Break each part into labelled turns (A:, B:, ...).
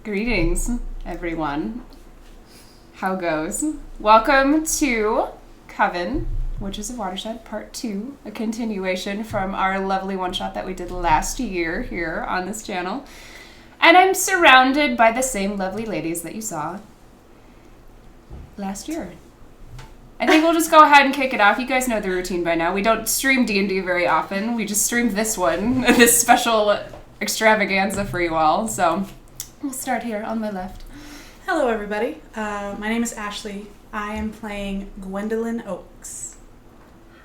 A: Greetings, everyone. How goes? Welcome to Coven, Witches of Watershed, Part 2, a continuation from our lovely one-shot that we did last year here on this channel. And I'm surrounded by the same lovely ladies that you saw last year. I think we'll just go ahead and kick it off. You guys know the routine by now. We don't stream D&D very often. We just streamed this one, this special extravaganza for you all. So we'll start here on my left.
B: Hello, everybody. My name is Ashley. I am playing Gwendolyn Oaks.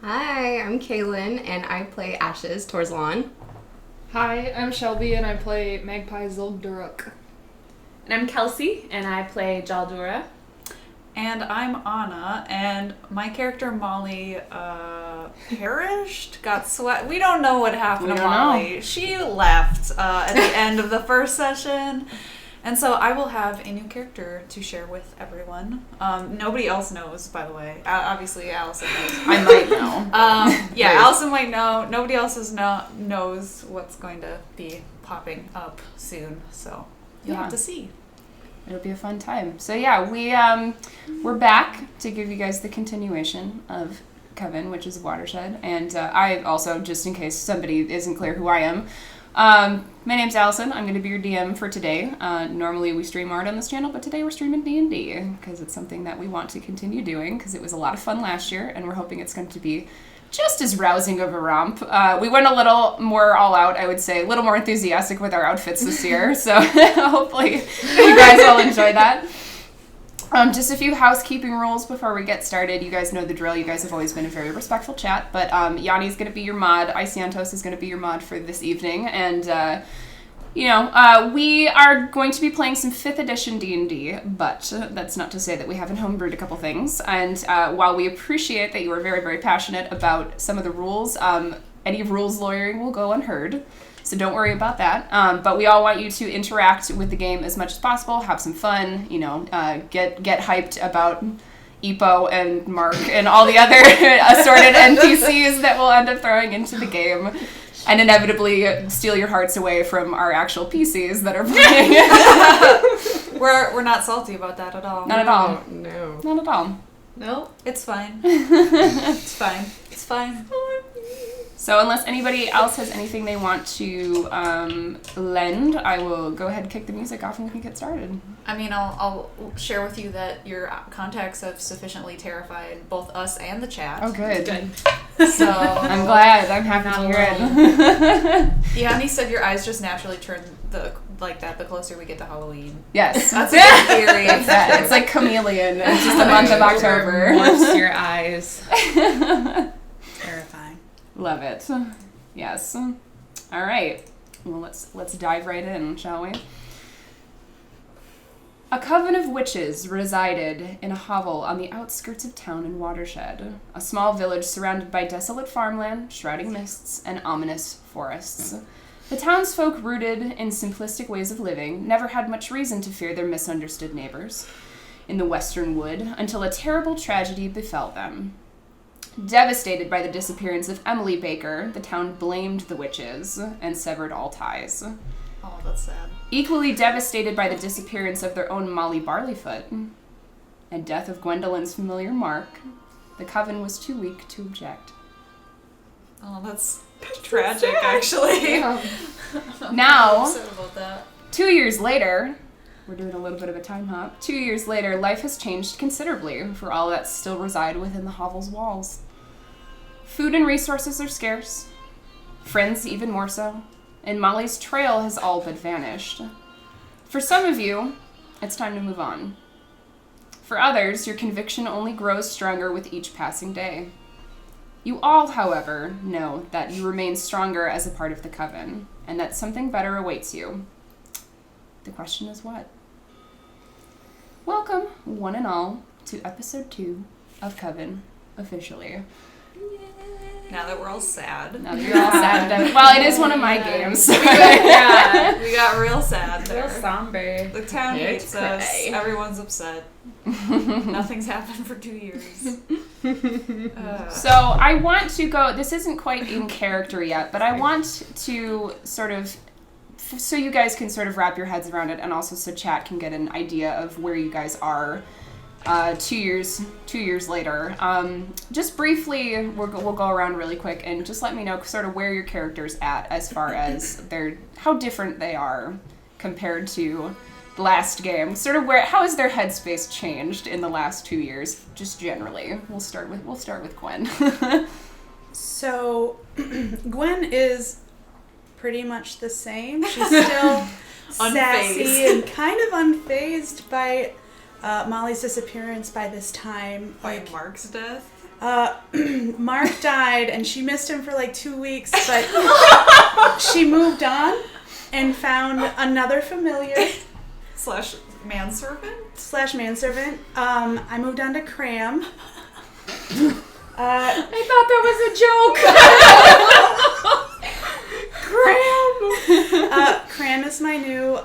C: Hi, I'm Kaylin, and I play Ashes Torzlan.
D: Hi, I'm Shelby, and I play Magpie Zolgduruk.
E: And I'm Kelsey, and I play Jaldura.
F: And I'm Anna, and my character Molly perished, got swept. We don't know what happened to Molly. She left at the end of the first session. And so I will have a new character to share with everyone. Nobody else knows, by the way. Obviously, Allison knows.
A: I might know.
F: Yeah, Allison might know. Nobody else knows what's going to be popping up soon. So you'll have to see.
A: It'll be a fun time. So yeah, we're back to give you guys the continuation of Coven, Witches of Watershed. And I also, just in case somebody isn't clear who I am, my name's Allison. I'm going to be your DM for today. Normally we stream art on this channel, but today we're streaming D&D because it's something that we want to continue doing because it was a lot of fun last year, and we're hoping it's going to be just as rousing of a romp. We went a little more all out, I would say, a little more enthusiastic with our outfits this year, so hopefully you guys all enjoy that. Just a few housekeeping rules before we get started. You guys know the drill. You guys have always been a very respectful chat, but Yanni's going to be your mod. Isiantos is going to be your mod for this evening, and we are going to be playing some 5th edition D&D, but that's not to say that we haven't homebrewed a couple things. And while we appreciate that you are very, very passionate about some of the rules, any rules lawyering will go unheard. So don't worry about that. But we all want you to interact with the game as much as possible, have some fun, get hyped about Epo and Mark and all the other assorted NPCs that we'll end up throwing into the game. And inevitably steal your hearts away from our actual PCs that are playing.
F: We're not salty about that at all.
A: Not at all.
C: No.
A: Not at all.
F: No, it's fine. It's fine. It's fine.
A: So unless anybody else has anything they want to lend, I will go ahead and kick the music off and we can get started.
F: I mean, I'll share with you that your contacts have sufficiently terrified both us and the chat.
A: Oh, good.
F: So
A: I'm glad. I'm happy to hear it.
F: Yeah, and he said your eyes just naturally turn like that the closer we get to Halloween.
A: Yes.
F: That's a good theory.
A: That's that. It's like chameleon. It's just the month of October.
C: Morphs your eyes.
F: Terrifying.
A: Love it. Yes. All right. Well, let's dive right in, shall we? A coven of witches resided in a hovel on the outskirts of town in Watershed, a small village surrounded by desolate farmland, shrouding mists, and ominous forests. The townsfolk, rooted in simplistic ways of living, never had much reason to fear their misunderstood neighbors in the western wood until a terrible tragedy befell them. Devastated by the disappearance of Emily Baker, the town blamed the witches and severed all ties.
F: Oh, that's sad.
A: Equally devastated by the disappearance of their own Molly Barleyfoot and death of Gwendolyn's familiar Mark, the coven was too weak to object.
F: Oh, that's tragic, actually.
A: Yeah. Now,
F: I'm upset about that.
A: 2 years later, we're doing a little bit of a time hop. 2 years later, life has changed considerably for all that still reside within the hovel's walls. Food and resources are scarce, friends even more so, and Molly's trail has all but vanished. For some of you, it's time to move on. For others, your conviction only grows stronger with each passing day. You all, however, know that you remain stronger as a part of the coven, and that something better awaits you. The question is what? Welcome, one and all, to episode 2 of Coven, officially.
F: Now that we're all sad.
A: Now that you're all sad. Well, it is one of my games.
F: We got real sad there.
D: Real somber.
F: The town hates us. Everyone's upset. Nothing's happened for 2 years.
A: So I want to go, this isn't quite in character yet, but I want to sort of so you guys can sort of wrap your heads around it, and also so chat can get an idea of where you guys are 2 years later. Just briefly, we'll go around really quick and just let me know sort of where your character's at as far as how different they are compared to the last game. Sort of how has their headspace changed in the last 2 years, just generally. We'll start with Gwen.
B: So, Gwen is pretty much the same. She's still sassy and kind of unfazed by Molly's disappearance by this time.
F: By Mark's death?
B: Mark died, and she missed him for like 2 weeks, but she moved on and found another familiar.
F: Slash manservant?
B: I moved on to Cram.
C: I thought that was a joke.
B: Cram! Cram is my new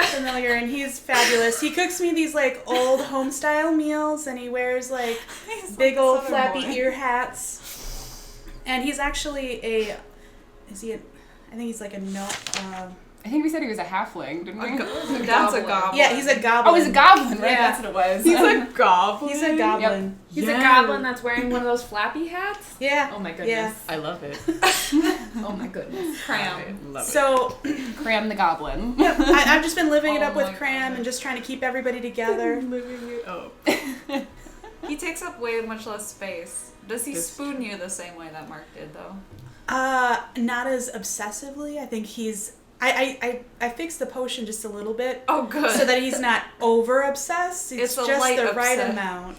B: familiar, and he's fabulous. He cooks me these like old home-style meals, and he wears like big old flappy ear hats. And he's actually I think he's like a
A: I think we said he was a halfling, didn't we?
F: That's a goblin.
B: Yeah, he's a goblin.
A: Oh, he's a goblin, right?
B: Yeah.
A: That's what it was.
F: He's a goblin?
B: He's a goblin.
A: Yep.
E: He's a goblin that's wearing one of those flappy hats?
B: Yeah.
E: Oh my goodness.
B: Yeah.
C: I love it.
E: Oh my goodness.
F: Cram.
C: Love it.
B: So,
A: Cram the goblin.
B: yep, I've just been living it up
F: Oh
B: with
F: my
B: Cram
F: God.
B: and just trying to keep everybody together.
C: Living it up.
F: He takes up way much less space. Does he spoon you the same way that Mark did, though?
B: Not as obsessively. I think he's... I fixed the potion just a little bit.
F: Oh, good.
B: So that he's not over obsessed.
F: It's
B: It's
F: a
B: just
F: light
B: the right
F: obsessed.
B: amount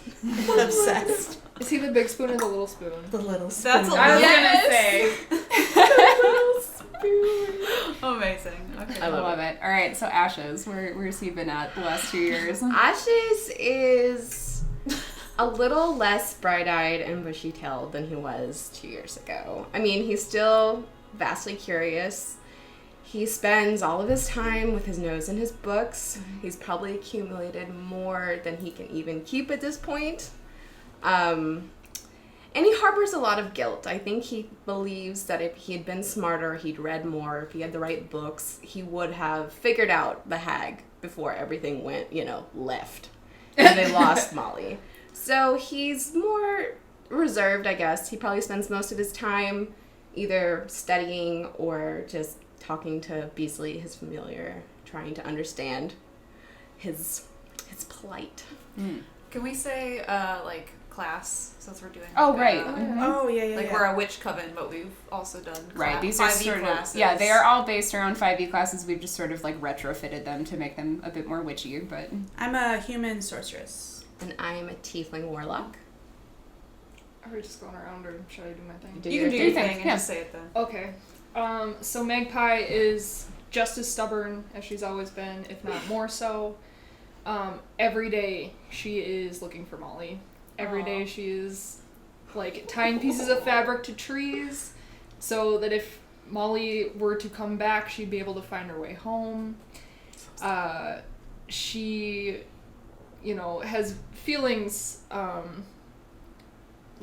B: obsessed.
D: Is he the big spoon or the little spoon?
B: The little spoon.
F: That's a
E: I was
F: Yes!
E: gonna say.
F: Amazing. Okay.
C: I love
A: it. All right, so Ashes, where's he been at the last 2 years?
C: Ashes is a little less bright-eyed and bushy-tailed than he was 2 years ago. I mean, he's still vastly curious. He spends all of his time with his nose in his books. He's probably accumulated more than he can even keep at this point. And he harbors a lot of guilt. I think he believes that if he had been smarter, he'd read more, if he had the right books, he would have figured out the hag before everything went, left. And they lost Molly. So he's more reserved, I guess. He probably spends most of his time either studying or just talking to Beasley, his familiar, trying to understand his plight.
F: Can we say, class, since we're doing
A: Oh, right.
B: Oh, yeah.
F: we're a witch coven, but we've also done
A: Right, these are
F: 5e
A: sort
F: classes.
A: of, yeah, they are all based around 5e classes. We've just sort of retrofitted them to make them a bit more witchy, but...
B: I'm a human sorceress.
C: And I am a tiefling warlock.
D: Are we just going around, or should I do my thing?
F: You can do your thing and just say it then.
D: Okay. So Magpie is just as stubborn as she's always been, if not more so. Every day she is looking for Molly. Every day she is tying pieces of fabric to trees so that if Molly were to come back, she'd be able to find her way home. She, has feelings,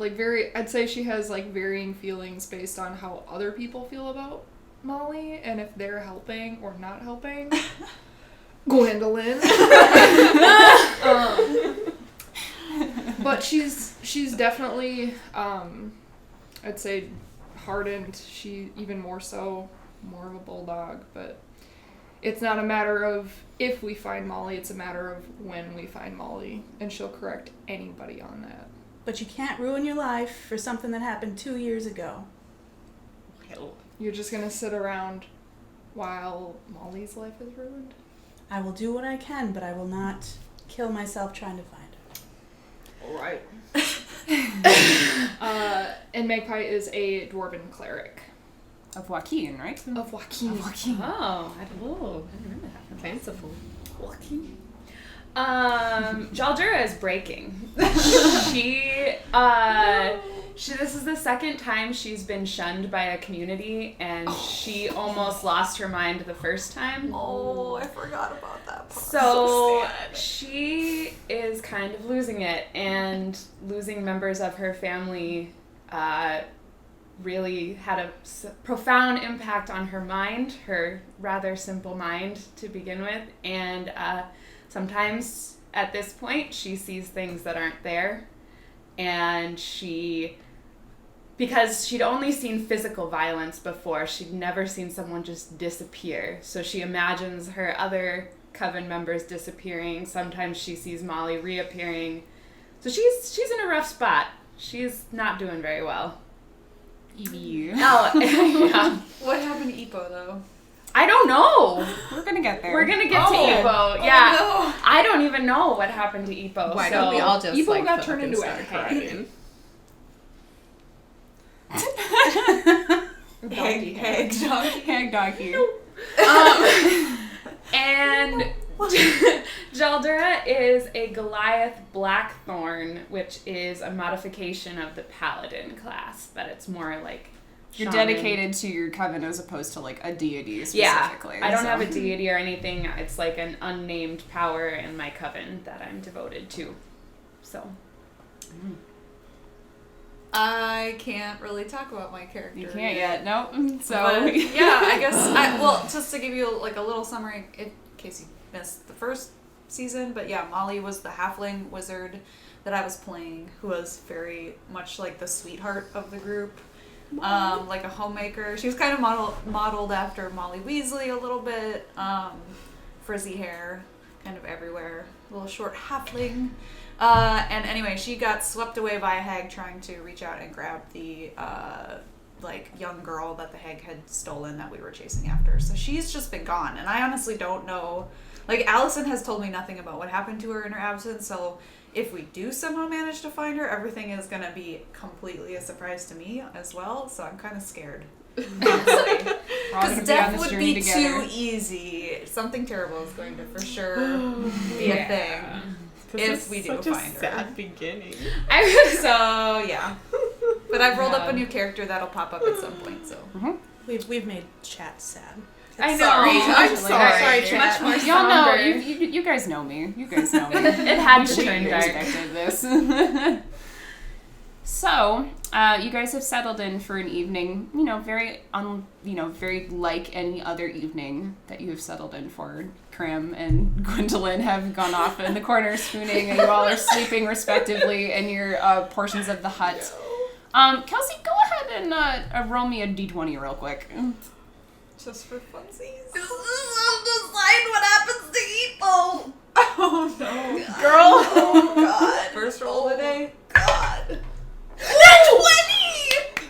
D: I'd say she has varying feelings based on how other people feel about Molly and if they're helping or not helping. Gwendolyn. But she's definitely, I'd say, hardened. She even more so, more of a bulldog. But it's not a matter of if we find Molly, it's a matter of when we find Molly, and she'll correct anybody on that.
B: But you can't ruin your life for something that happened 2 years ago.
D: You're just gonna sit around while Molly's life is ruined?
B: I will do what I can, but I will not kill myself trying to find her.
D: Alright. And Magpie is a dwarven cleric.
A: Of Joaquin, right?
D: Of Joaquin.
E: Oh, I didn't remember that.
C: Fanciful.
E: Jaldura is breaking. This is the second time she's been shunned by a community, and she almost lost her mind the first time.
F: Oh, I forgot about that part.
E: So she is kind of losing it, and losing members of her family really had a profound impact on her mind, her rather simple mind to begin with. And sometimes at this point, she sees things that aren't there. And because she'd only seen physical violence before, she'd never seen someone just disappear. So she imagines her other coven members disappearing. Sometimes she sees Molly reappearing. So she's in a rough spot. She's not doing very well. Oh, yeah.
F: What happened to Ipo, though?
E: I don't know.
A: We're gonna get there.
E: We're gonna get to Ipo. Yeah.
F: No.
E: I don't even know what happened to Ipo.
C: Why don't we all just
D: Ipo got
C: fuck
D: turned
C: and
D: into a
C: start
D: hag.
C: crying?
A: Hag donkey.
E: And Jaldura is a Goliath Blackthorn, which is a modification of the Paladin class, but it's more like
A: You're
E: shaman.
A: dedicated to your coven as opposed to like a deity specifically.
E: Yeah, I don't
A: so.
E: have a deity or anything. It's like an unnamed power in my coven that I'm devoted to. So.
F: I can't really talk about my character.
A: You can't yet, nope. So
F: But, yeah, I guess well, just to give you like a little summary in case you missed the first season, but yeah, Molly was the halfling wizard that I was playing, who was very much like the sweetheart of the group. Like a homemaker. She was kind of modeled after Molly Weasley a little bit. Frizzy hair, kind of everywhere. A little short halfling. And anyway, she got swept away by a hag trying to reach out and grab the like young girl that the hag had stolen that we were chasing after. So she's just been gone, and I honestly don't know. Like, Allison has told me nothing about what happened to her in her absence, so if we do somehow manage to find her, everything is going to be completely a surprise to me as well, so I'm kind of scared. Because death would be too easy. Something terrible is going to for sure be a thing if we do find her.
C: Sad beginning.
F: So, yeah. But I've rolled up a new character that'll pop up at some point, so.
B: We've made chat sad.
E: I know.
F: Sorry. I'm sorry.
B: Sorry,
E: Much
B: chat.
E: more
A: y'all know
E: somber.
A: you guys know me. You guys know me.
E: It had to
A: We
E: turn dark.
A: expected this. So, you guys have settled in for an evening, very like any other evening that you have settled in for. Cram and Gwendolyn have gone off in the corner spooning, and you all are sleeping respectively in your portions of the hut. Kelsey, go ahead and roll me a d20 real quick.
F: Just for funsies.
C: Decide what happens to Ipo.
F: Oh no.
C: Girl. Oh god.
F: First roll today.
C: God. 20!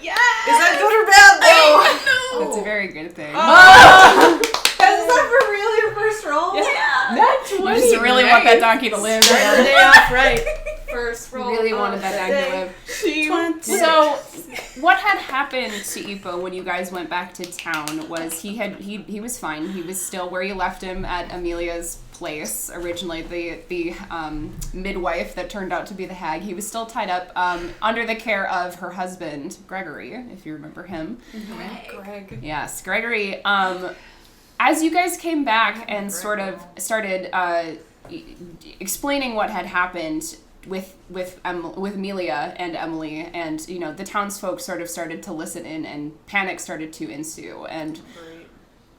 C: Yes!
F: Is that good or bad though?
A: That's a very good thing.
F: Is that for real your first roll?
C: Yeah.
D: That's
A: You just really want that donkey to live.
B: Start the day off right.
F: First roll.
A: Really wanted that donkey to live. So, what had happened to Ipo when you guys went back to town was he was fine. He was still where you left him at Amelia's place originally, the midwife that turned out to be the hag. He was still tied up under the care of her husband, Gregory, if you remember him.
F: Greg.
A: Yes, Gregory. As you guys came back and sort of started explaining what had happened with Amelia and Emily, and the townsfolk sort of started to listen in, and panic started to ensue, and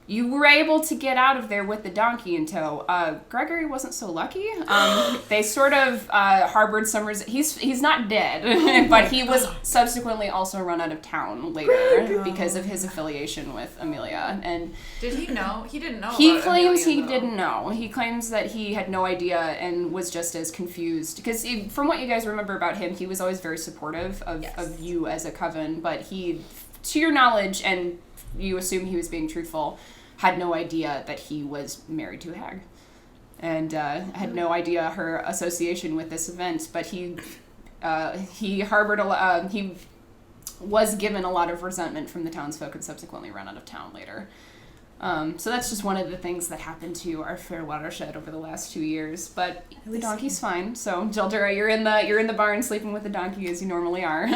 A: you were able to get out of there with the donkey in tow. Gregory wasn't so lucky. They sort of harbored some he's not dead, but he was subsequently also run out of town later because of his affiliation with Amelia. And
F: did he know? He didn't know.
A: he
F: about
A: claims
F: Amelia,
A: he
F: though.
A: didn't know. He claims that he had no idea and was just as confused. Because from what you guys remember about him, he was always very supportive of you as a coven, but he, to your knowledge, and you assume he was being truthful, had no idea that he was married to a hag, and had no idea her association with this event. But he harbored he was given a lot of resentment from the townsfolk and subsequently run out of town later. So that's just one of the things that happened to our fair watershed over the last 2 years. But the donkey's fine. So Jaldura, you're in the barn sleeping with the donkey as you normally are.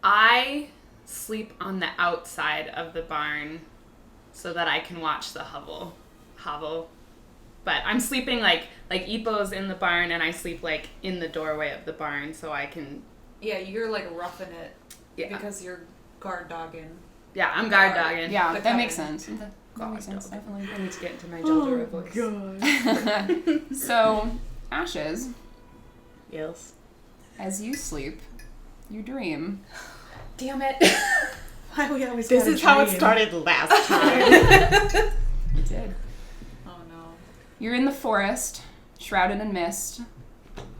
E: I sleep on the outside of the barn so that I can watch the hovel. But I'm sleeping like Ipo's in the barn, and I sleep like in the doorway of the barn so I can.
F: Yeah, you're like roughing it.
E: Yeah.
F: Because you're guard dogging.
E: Yeah, I'm guard dogging.
A: Yeah,
F: The
A: that makes
F: coven.
A: sense. That makes sense, definitely.
E: I need to get into my Jaldura voice.
A: So, Ashes,
C: Yes.
A: as you sleep, you dream.
E: Damn it.
B: Why we always
C: This
B: gotta
C: is how it
B: dream?
C: started last time.
A: You did.
F: Oh no.
A: You're in the forest, shrouded in mist,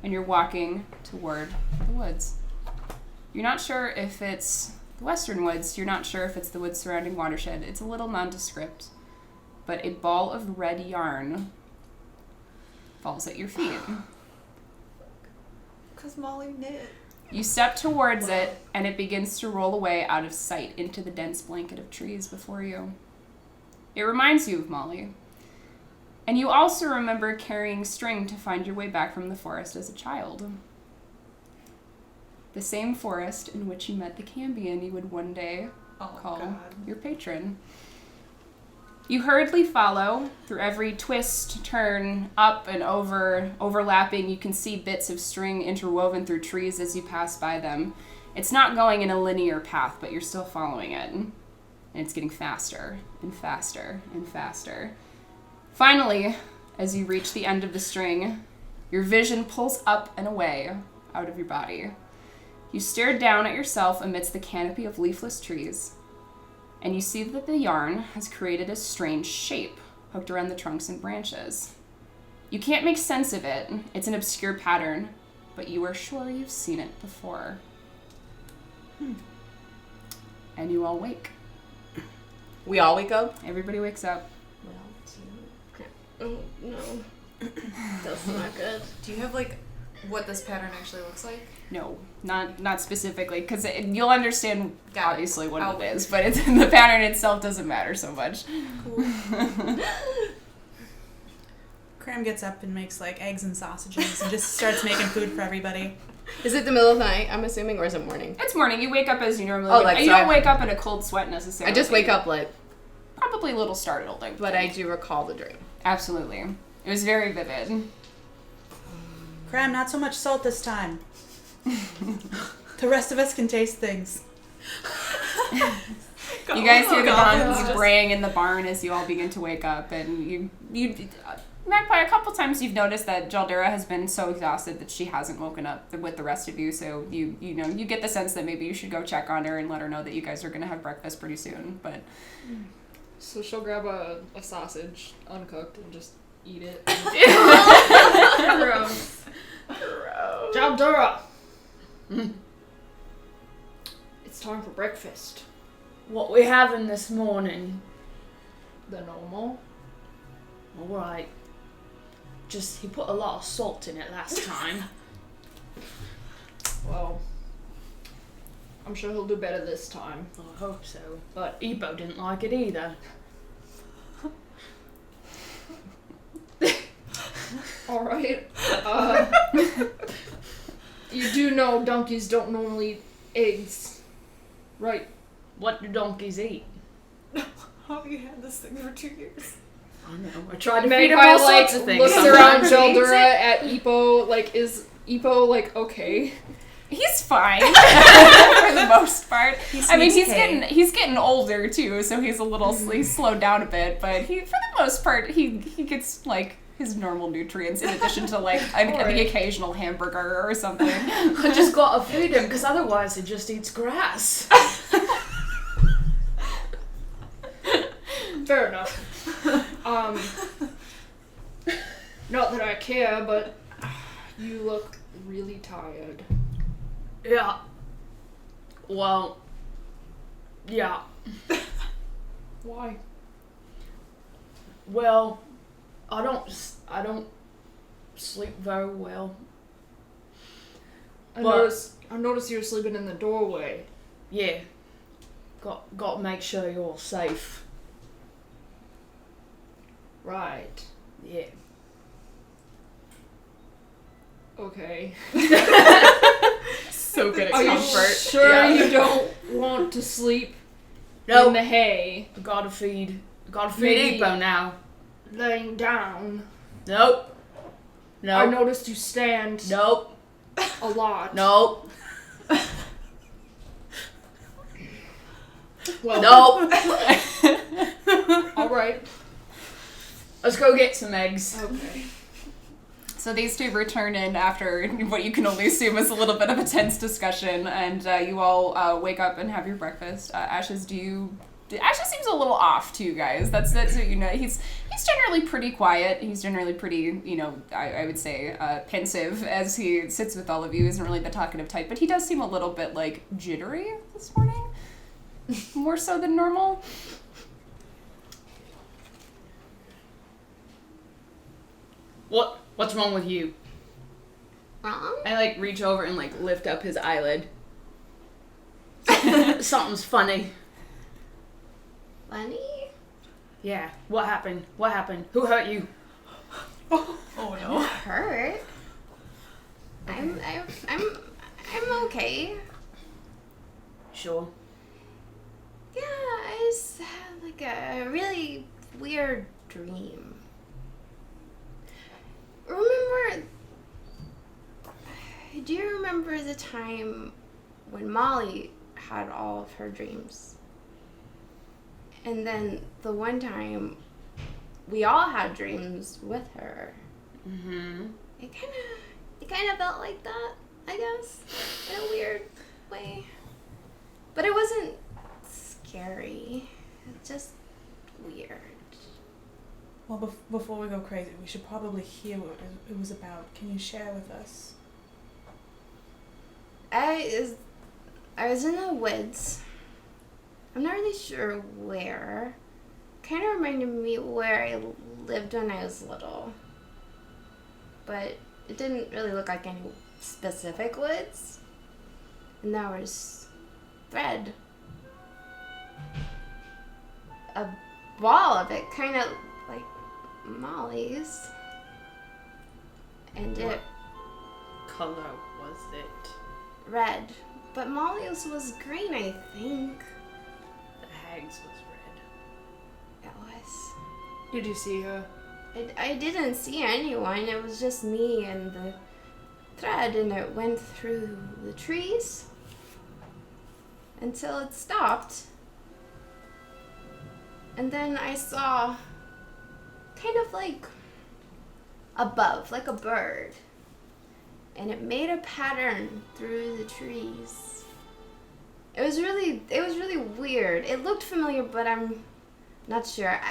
A: and you're walking toward the woods. You're not sure if it's the western woods. You're not sure if it's the woods surrounding Watershed. It's a little nondescript, but a ball of red yarn falls at your feet.
F: Because Molly knit.
A: You step towards it, and it begins to roll away out of sight into the dense blanket of trees before you. It reminds you of Molly. And you also remember carrying string to find your way back from the forest as a child. The same forest in which you met the Cambion you would one day call your patron. You hurriedly follow through every twist, turn, up and over, overlapping. You can see bits of string interwoven through trees as you pass by them. It's not going in a linear path, but you're still following it. And it's getting faster and faster and faster. Finally, as you reach the end of the string, your vision pulls up and away out of your body. You stare down at yourself amidst the canopy of leafless trees, and you see that the yarn has created a strange shape hooked around the trunks and branches. You can't make sense of it. It's an obscure pattern, but you are sure you've seen it before. And you all wake.
C: We all wake up?
A: Everybody wakes up.
C: Well, it's not. Oh, no. That's not good.
F: Do you have, like, what this pattern actually looks like?
A: No, not specifically, because you'll understand
F: Got it.
A: obviously what
F: I'll-
A: it is, but it's, the pattern itself doesn't matter so much.
B: Cool. Cram gets up and makes like eggs and sausages and just starts making food for everybody.
C: Is it the middle of the night, I'm assuming, or is it morning?
A: It's morning. You wake up as you normally
C: Oh,
A: would.
C: like,
A: You
C: so
A: don't
C: I-
A: wake up in a cold sweat necessarily.
C: I just wake up lit,
A: Probably a little startled,
C: but I do recall the dream.
A: Absolutely. It was very vivid.
B: Cram, not so much salt this time. The rest of us can taste things.
A: You guys hear the guns braying in the barn as you all begin to wake up, and you Magpie, a couple times you've noticed that Jaldura has been so exhausted that she hasn't woken up with the rest of you, so you get the sense that maybe you should go check on her and let her know that you guys are going to have breakfast pretty soon, but...
D: So she'll grab a sausage, uncooked, and just eat it.
E: Gross.
D: Jaldura! It's time for breakfast.
E: What we having this morning?
D: The normal.
E: Alright. Just, he put a lot of salt in it last time.
D: Well, I'm sure he'll do better this time.
E: I hope so. But Ebo didn't like it either.
D: Alright. You do know donkeys don't normally eat eggs, right?
E: What do donkeys eat?
F: How have you had this thing for 2 years?
E: I know. I tried to feed him
D: Magpie,
E: all sorts of things.
D: looks
E: Sometimes
D: around
E: he eats
D: Jaldura
E: it.
D: at Ippo, is Ippo, okay?
A: He's fine for the most part. I mean, he's getting older too, so he's he's slowed down a bit. But for the most part, he gets his normal nutrients in addition to the occasional hamburger or something.
E: I just gotta feed him because otherwise he just eats grass.
D: Fair enough. Not that I care, but you look really tired.
E: Yeah. Well. Yeah.
D: Why?
E: Well, I don't sleep very well.
D: I
E: But-
D: noticed you were sleeping in the doorway.
E: Yeah. Got to make sure you're safe.
D: Right.
E: Yeah.
D: Okay.
A: So good at
D: Are you
A: comfort.
D: sure
E: Yeah.
D: you don't want to sleep
E: No.
D: in the hay,
E: Gotta feed
D: Maybe-
E: Ebo now.
D: laying down?
E: Nope.
D: I
E: Nope.
D: noticed you stand
E: Nope.
D: a lot.
E: Nope. Well, nope.
D: All right.
E: Let's go get some eggs.
D: Okay.
A: So these two return in after what you can only assume is a little bit of a tense discussion, and you all wake up and have your breakfast. Ashes seems a little off to you guys. That's what you know. He's generally pretty quiet. He's generally pretty, I would say, pensive as he sits with all of you. He isn't really the talkative type, but he does seem a little bit, like, jittery this morning. More so than normal.
E: What's wrong with you?
C: Wrong?
E: I, reach over and, lift up his eyelid. Something's funny.
C: Funny?
E: Yeah. What happened? Who hurt you?
F: Oh no.
C: Hurt? I'm okay.
E: Sure.
C: Yeah, I just had a really weird dream. Do you remember the time when Molly had all of her dreams? And then the one time we all had dreams with her.
E: Mm-hmm.
C: It kind of felt like that, I guess, in a weird way. But it wasn't scary. It's just weird.
B: Well, before we go crazy, we should probably hear what it was about. Can you share with us?
C: I was in the woods. I'm not really sure where. Kind of reminded me where I lived when I was little. But it didn't really look like any specific woods. And there was thread. A ball of it, kind of like Molly's. And
E: What color was it?
C: red. But Molly's was green, I think.
E: The hag's was red.
C: It was.
D: Did you see her?
C: I didn't see anyone. It was just me and the thread, and it went through the trees until it stopped. And then I saw kind of like above, like a bird. And it made a pattern through the trees. It was really weird. It looked familiar, but I'm not sure.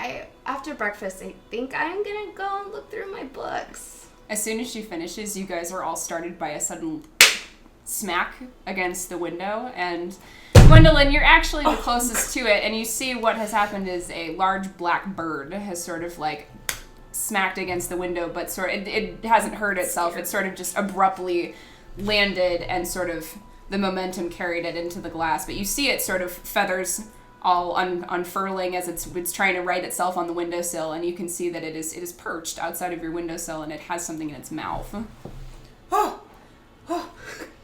C: After breakfast, I think I'm gonna go and look through my books.
A: As soon as she finishes, you guys are all startled by a sudden smack against the window, and Gwendolyn, you're actually the closest to it, and you see what has happened is a large black bird has sort of smacked against the window, but it hasn't hurt itself. It sort of just abruptly landed, and sort of the momentum carried it into the glass. But you see it sort of feathers all unfurling as it's trying to right itself on the windowsill, and you can see that it is perched outside of your windowsill, and it has something in its mouth.
B: Oh,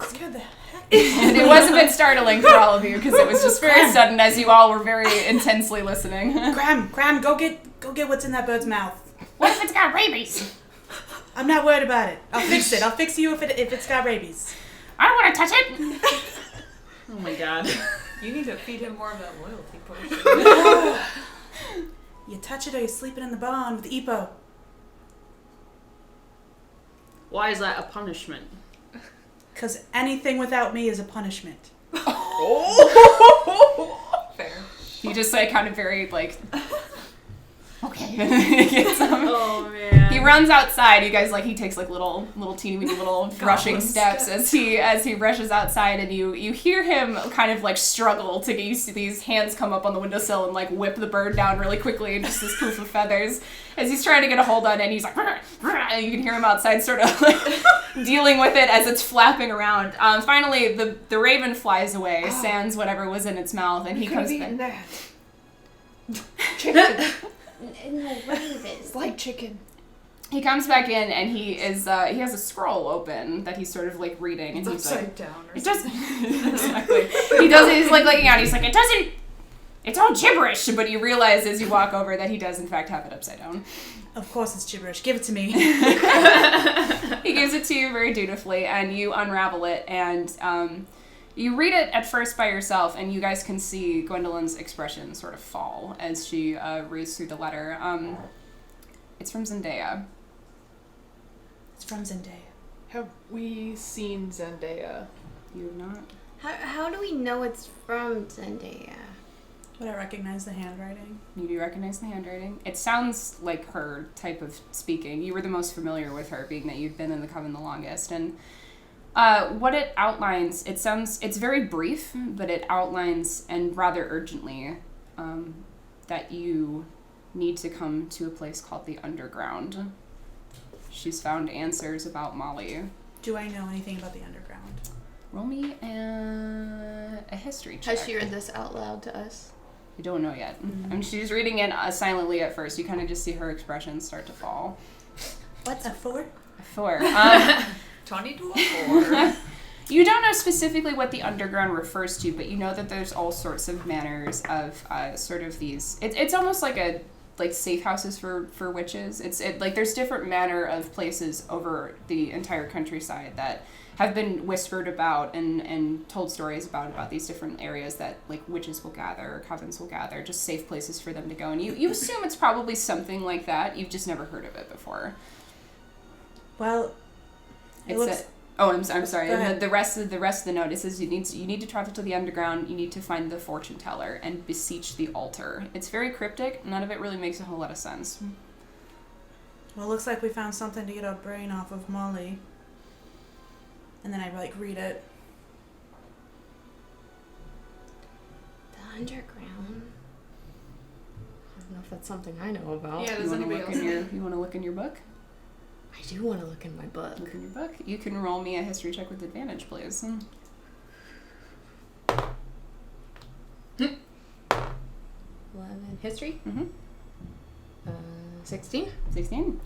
B: scared the heck.
A: And it was a bit startling for all of you because it was just very sudden as you all were very intensely listening.
B: Cram, go get what's in that bird's mouth.
A: What if it's got rabies?
B: I'm not worried about it. I'll fix it. I'll fix you if it's got rabies.
A: I don't want to touch it.
E: Oh my god.
F: You need to feed him more of that loyalty potion.
B: You touch it or you're sleeping in the barn with Epo.
E: Why is that a punishment?
B: Because anything without me is a punishment.
F: Fair.
A: You just kind of very okay.
E: Oh man.
A: He runs outside. You guys he takes little teeny weeny little rushing steps as he rushes outside, and you hear him kind of struggle to get used to these hands come up on the windowsill and whip the bird down really quickly, and just this poof of feathers as he's trying to get a hold on it, and he's and you can hear him outside sort of dealing with it as it's flapping around. Finally the raven flies away, sans whatever was in its mouth, and he comes back.
D: Chicken.
C: No, ravens.
D: It's like chicken.
A: He comes back in, and he has a scroll open that he's sort of
F: It's
A: reading, and he's
F: upside down.
A: it doesn't exactly. He does. He's looking at it. He's it doesn't. It's all gibberish. But you realize as you walk over that he does in fact have it upside down.
B: Of course it's gibberish. Give it to me.
A: He gives it to you very dutifully, and you unravel it, and You read it at first by yourself, and you guys can see Gwendolyn's expression sort of fall as she reads through the letter. It's from Zendaya.
B: It's from Zendaya.
D: Have we seen Zendaya?
A: You have not?
C: How do we know it's from Zendaya?
B: Would I recognize the handwriting?
A: You do recognize the handwriting. It sounds like her type of speaking. You were the most familiar with her, being that you've been in the Coven the longest. And what it outlines, it's very brief, but it outlines, and rather urgently, that you need to come to a place called the Underground. She's found answers about Molly.
B: Do I know anything about the Underground?
A: Roll me a history check.
C: Has she read this out loud to us?
A: You don't know yet. I mean, she's reading it silently at first. You kind of just see her expressions start to fall.
B: What's a 4?
A: A 4.
F: 20 to a 4.
A: You don't know specifically what the Underground refers to, but you know that there's all sorts of manners of sort of these. It's almost like safe houses for witches. It's like there's different manner of places over the entire countryside that have been whispered about and told stories about these different areas that like witches will gather or covens will gather, just safe places for them to go. And you assume it's probably something like that. You've just never heard of it before.
B: Well,
A: I'm sorry.
B: Go ahead.
A: The rest of the note, it says you need to travel to the Underground. You need to find the fortune teller and beseech the altar. It's very cryptic. None of it really makes a whole lot of sense.
B: Well, it looks like we found something to get our brain off of Molly. And then I read it.
C: The Underground. I don't know if that's something I know about.
D: Yeah,
A: You
D: does
A: want to
D: anybody else?
A: you want to look in your book?
C: I do want to look in my book.
A: Look in your book. You can roll me a history check with advantage, please.
C: 11. History?
A: Mm-hmm.
C: 16?
A: 16.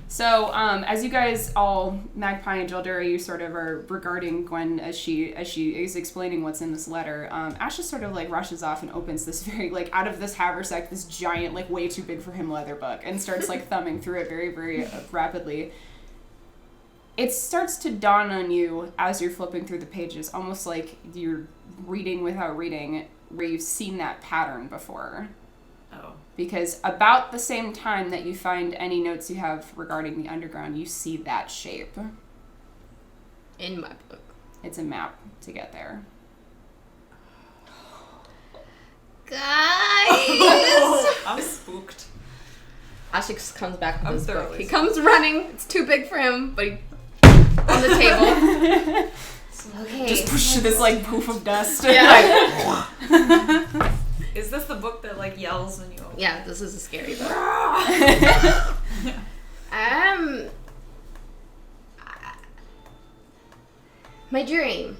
A: So, as you guys all, Magpie and Jildura, you sort of are regarding Gwen as she is explaining what's in this letter. Ash just sort of like rushes off and opens this very like out of this haversack, this giant like way too big for him leather book, and starts like thumbing through it very very rapidly. It starts to dawn on you as you're flipping through the pages, almost like you're reading without reading, where you've seen that pattern before.
F: Oh.
A: Because about the same time that you find any notes you have regarding the Underground, you see that shape.
C: In my book.
A: It's a map to get there.
C: Guys!
F: I'm spooked.
C: Ashik comes back with
F: I'm
C: his book.
F: thoroughly
C: He comes running. It's too big for him, but he on the table. Okay.
A: Just push this like poof of dust.
C: Yeah.
F: Is this the book that like yells when you open it?
C: Yeah, this is a scary book. My dream,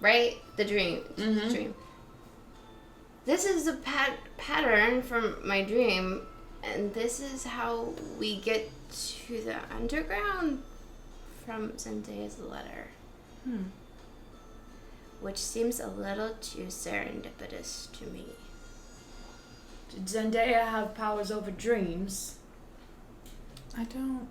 C: right? The dream.
A: Mm-hmm.
C: Dream. This is a pattern from my dream, and this is how we get to the Underground from Zendaya's letter. Which seems a little too serendipitous to me.
E: Did Zendaya have powers over dreams?
B: I don't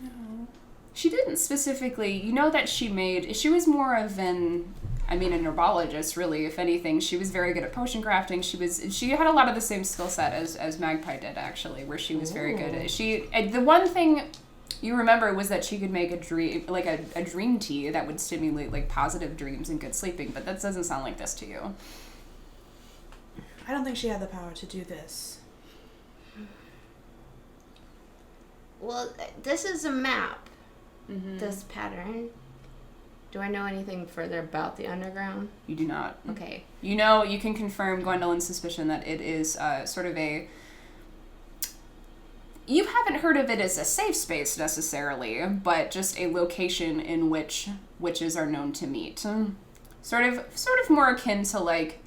B: know.
A: She didn't specifically. You know that she was more of a herbologist, really, if anything. She was very good at potion crafting. She had a lot of the same skill set as Magpie did, actually, where she was very good at. The one thing you remember was that she could make a dream tea that would stimulate like positive dreams and good sleeping, but that doesn't sound like this to you.
B: I don't think she had the power to do this.
C: Well, this is a map.
A: Mm-hmm.
C: This pattern. Do I know anything further about the Underground?
A: You do not.
C: Okay.
A: You know, you can confirm Gwendolyn's suspicion that it is sort of a... You haven't heard of it as a safe space necessarily, but just a location in which witches are known to meet. Sort of more akin to like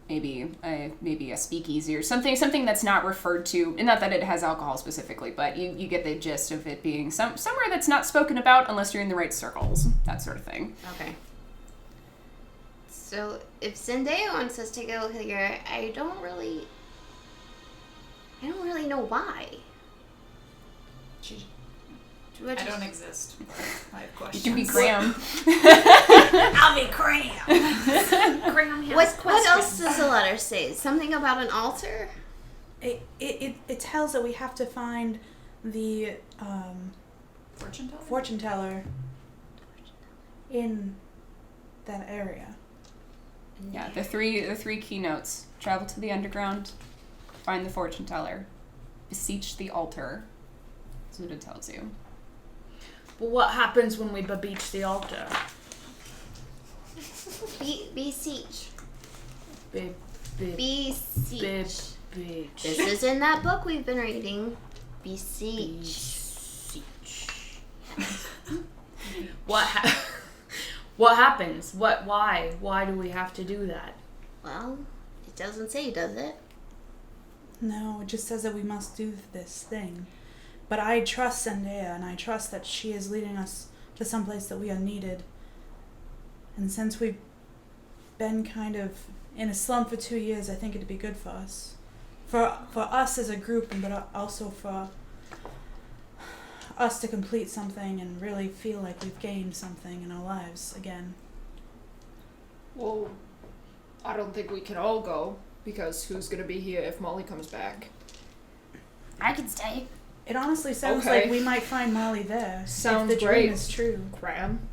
A: maybe a speakeasy or something that's not referred to, and not that it has alcohol specifically, but you get the gist of it being somewhere that's not spoken about unless you're in the right circles, that sort of thing.
C: Okay. So if Zendaya wants us to take a look here, I don't really know why.
F: I don't exist. I have questions.
A: You can be Graham.
F: I'll be Graham.
C: Graham has what else does the letter say? Something about an altar?
B: It tells that we have to find the fortune teller in that area.
A: Yeah, the three keynotes: travel to the underground, find the fortune teller, beseech the altar. That's what it tells you.
E: But what happens when we beseech the altar?
C: Beseech.
E: Beseech.
C: This is in that book we've been reading. Beseech.
E: What happens? Why do we have to do that?
C: Well, it doesn't say, does it?
B: No, it just says that we must do this thing. But I trust Zendaya, and I trust that she is leading us to someplace that we are needed. And since we've been kind of in a slump for 2 years, I think it'd be good for us. For us as a group, but also for us to complete something and really feel like we've gained something in our lives again.
D: Well, I don't think we can all go, because who's going to be here if Molly comes back?
A: I can stay.
B: It honestly sounds
D: Okay.
B: like we might find Molly there.
D: Sounds
B: if the
D: great.
B: dream is true.
D: Graham,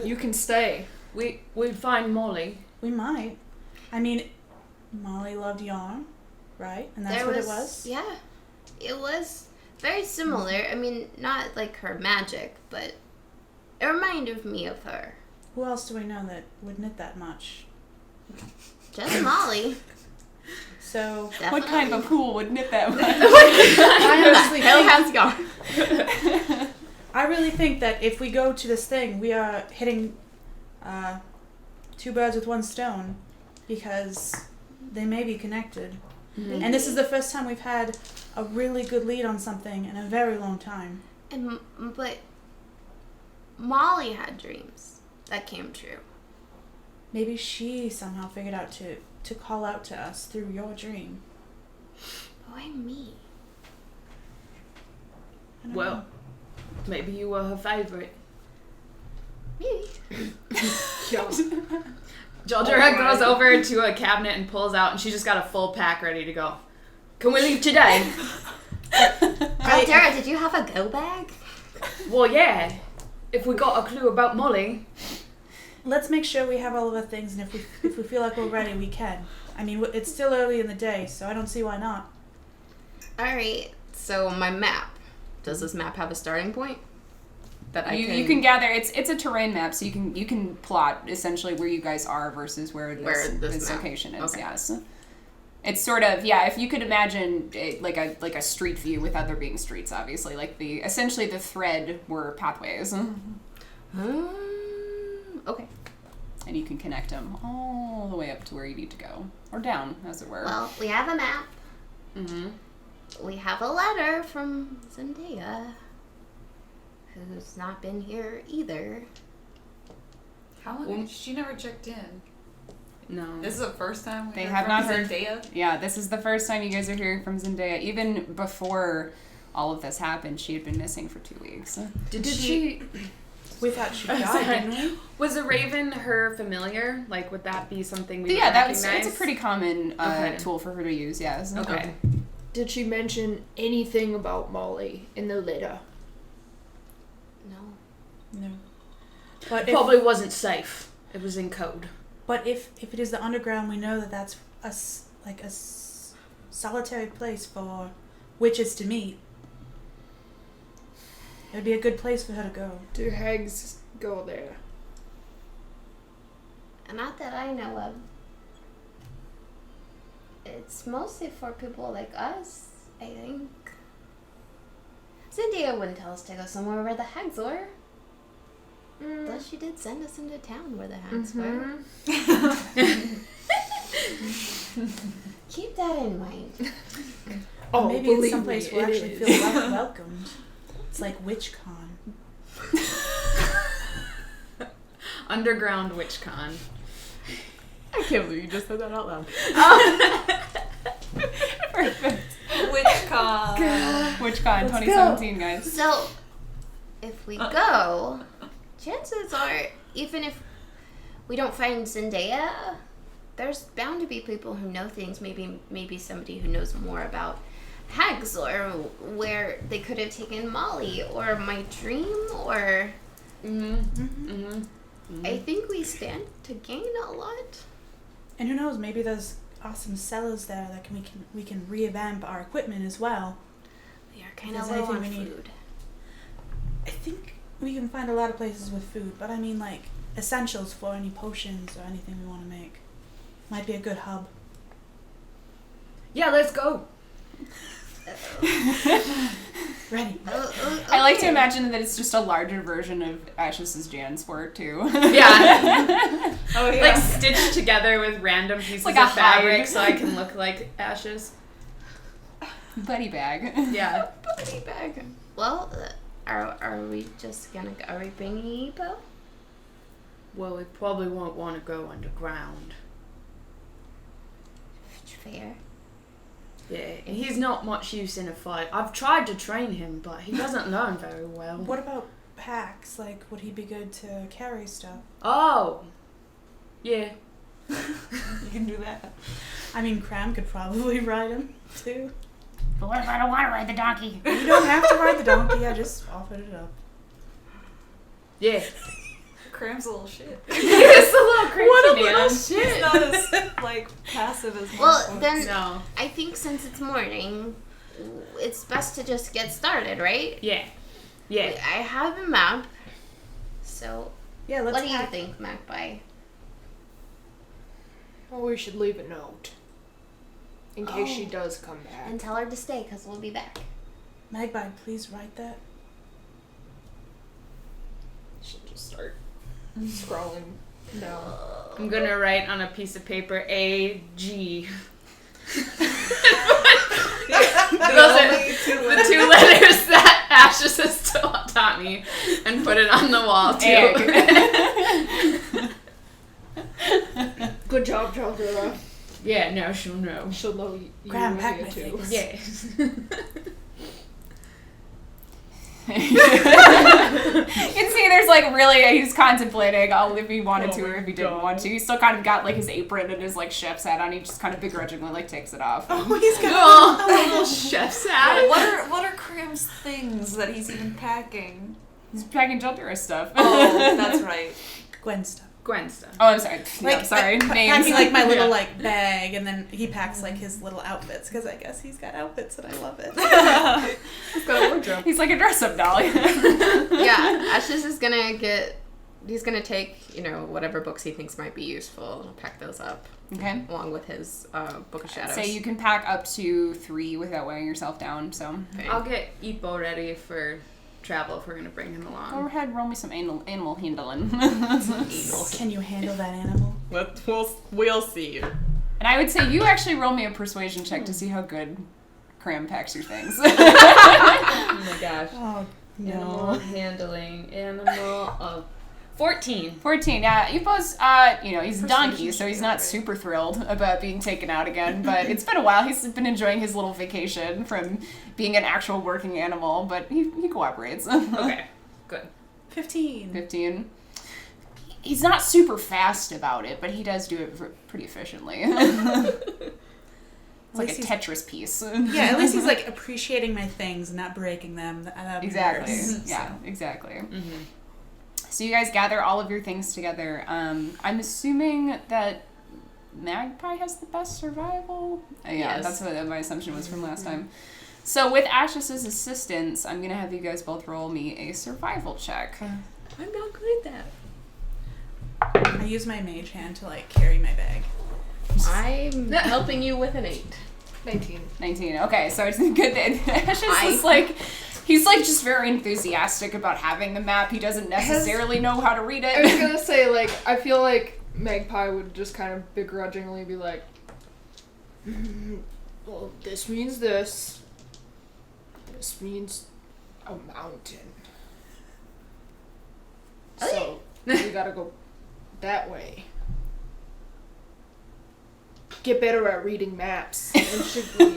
D: you can stay.
E: We'd find Molly.
B: We might. I mean, Molly loved yarn, right? And that's what it was?
C: Yeah. It was very similar. I mean, not like her magic, but it reminded me of her.
B: Who else do we know that would knit that much?
C: Just Molly.
B: So,
C: Definitely.
A: What kind of a pool would knit that much?
B: I honestly
C: Hell
B: think,
C: has gone.
B: I really think that if we go to this thing, we are hitting 2 birds with 1 stone, because they may be connected.
C: Mm-hmm.
B: And this is the first time we've had a really good lead on something in a very long time.
C: But Molly had dreams that came true.
B: Maybe she somehow figured out to call out to us through your dream.
C: Why me?
B: I don't
E: Well,
B: know.
E: maybe you were her favorite.
C: Maybe.
E: Jaldera goes over to a cabinet and pulls out, and she's just got a full pack ready to go. Can we leave today?
C: Dara, did you have a go bag?
E: Well, yeah. If we got a clue about Molly.
B: Let's make sure we have all of our things, and if we feel like we're ready, we can. I mean, it's still early in the day, so I don't see why not.
C: Alright, so my map. Does this map have a starting point? That
A: You can gather. It's a terrain map, so you can plot essentially where you guys are versus where this location is.
C: Okay.
A: Yes, it's sort of if you could imagine it like a street view without there being streets. Obviously, like essentially the thread were pathways,
C: Okay.
A: and you can connect them all the way up to where you need to go, or down, as it were.
C: Well, we have a map.
E: Mm-hmm.
C: We have a letter from Zendaya, who's not been here either.
F: How long? She never checked in.
E: No.
F: This is the first time
A: They
F: heard
A: have
F: from
A: not heard.
F: Zendaya?
A: Yeah, this is the first time you guys are hearing from Zendaya. Even before all of this happened, she had been missing for 2 weeks.
E: Did she?
B: We thought she died, didn't we?
E: Was a raven her familiar? Like, would that be something we would
A: It's
E: recognize?
A: a pretty common
E: Okay.
A: tool for her to use. Yes.
E: Okay.
D: Did she mention anything about Molly in the letter?
C: No.
B: No. But
E: Probably wasn't safe. It was in code.
B: But if it is the underground, we know that that's a solitary place for witches to meet. It would be a good place for her to go.
D: Do hags go there?
C: Not that I know of. It's mostly for people like us, I think. Zendaya wouldn't tell us to go somewhere where the hags were. Though she did send us into town where the hags were. Keep that in mind.
D: Oh,
B: Maybe it's
D: believe
B: someplace
D: me,
B: we'll
D: it
B: actually
D: is.
B: feel welcomed. It's like WitchCon.
E: Underground WitchCon.
C: I can't believe you just said that out loud.
A: Perfect.
F: WitchCon.
A: WitchCon 2017, guys.
C: So, if we go, chances are, even if we don't find Zendaya, there's bound to be people who know things. Maybe somebody who knows more about hags, or where they could have taken Molly, or my dream, or... I think we stand to gain a lot.
B: And who knows, maybe there's awesome sellers there that we can revamp our equipment as well.
C: We are kind of low on food.
B: I think we can find a lot of places with food, but I mean like essentials for any potions or anything we want to make. Might be a good hub.
E: Yeah, let's go.
B: Ready.
A: I like to imagine that it's just a larger version of Ash's Jansport too.
E: Yeah.
F: Oh yeah.
E: Like stitched together with random pieces
A: like
E: of
A: a
E: fabric
A: hide.
E: so I can look like Ashes.
A: Buddy bag.
E: Yeah.
C: Buddy bag. Well, are we just gonna... Are we bringing Epo?
E: Well, we probably won't want to go underground.
C: Fair.
E: Yeah, and he's not much use in a fight. I've tried to train him, but he doesn't learn very well.
B: What about packs? Like, would he be good to carry stuff?
E: Oh. Yeah.
F: You can do that.
B: I mean, Cram could probably ride him, too.
A: But what if I don't want to ride the donkey?
B: You don't have to ride the donkey, I just offered it up.
E: Yeah.
F: Cram's a little shit.
E: He's a little crazy,
F: What a
E: man.
F: little shit. He's not as, like, passive as
C: Well,
F: most
C: then
E: No.
C: I think since it's morning, it's best to just get started, right?
E: Yeah. Yeah.
C: I have a map, so
B: Yeah, let's
C: what do you
B: pack.
C: think, Magpie?
D: Well, we should leave a note. In case she does come back.
C: And tell her to stay, because we'll be back.
B: Magpie, please write that.
D: Should just start scrolling down.
E: I'm gonna write on a piece of paper A-G. Those are the two letters that Ashes has taught me, and put it on the wall too.
D: Good job, Chandra.
E: Yeah, no, she'll know.
D: She'll know you
B: Graham, pack
D: Olivia,
B: my
D: too.
B: things.
E: Yeah.
A: You can see there's like really, he's contemplating if he wanted to or if he didn't want to. He's still kind of got like his apron and his like chef's hat on. He just kind of begrudgingly like takes it off.
B: Oh, he's got
E: Oh, a little chef's hat.
F: What are Cram's things that he's even packing?
A: He's packing Jaldura stuff.
F: Oh, that's right.
B: Gwen stuff.
E: Gwen stuff.
A: Oh, I'm sorry. Yeah, sorry. Names.
B: Packing like my little like bag, and then he packs like his little outfits because I guess he's got outfits and I love it.
E: He's got a wardrobe.
A: He's like a dress-up doll.
C: Yeah, Ashes is gonna he's gonna take, whatever books he thinks might be useful, pack those up.
A: Okay.
C: Along with his Book of Shadows.
A: Say you can pack up to 3 without wearing yourself down, so.
C: Okay.
E: I'll get Ipo ready for travel if we're gonna bring him
A: Go
E: along.
A: ahead, roll me some animal handling.
B: Can you handle that animal?
F: We'll see.
A: And I would say you actually roll me a persuasion check to see how good Cram packs your things.
E: Oh my gosh.
B: Oh
E: Animal
B: no.
E: handling. Animal 14.
A: 14, yeah. Ipo's, he's a donkey, so he's not super thrilled about being taken out again, but it's been a while. He's been enjoying his little vacation from being an actual working animal, but he cooperates.
E: Okay, good.
B: 15.
A: 15. He's not super fast about it, but he does do it pretty efficiently. It's like a Tetris piece.
B: Yeah, at least he's like appreciating my things and not breaking them. That'd be
A: Exactly.
B: worse.
A: Yeah, exactly.
E: Mm-hmm.
A: So you guys gather all of your things together. I'm assuming that Magpie has the best survival? Yeah,
C: Yes.
A: that's what my assumption was from last time. So with Ash's assistance, I'm going to have you guys both roll me a survival check.
E: I'm not good at that.
B: I use my mage hand to like carry my bag.
C: I'm helping you with an 8.
D: 19.
A: 19. Okay, so it's good that Ash's is like... He's like just very enthusiastic about having the map. He doesn't necessarily know how to read
D: I was
A: it.
D: gonna say, I feel like Magpie would just kind of begrudgingly be like, well, this means this. This means a mountain. So, we gotta go that way. Get better at reading maps. And should we...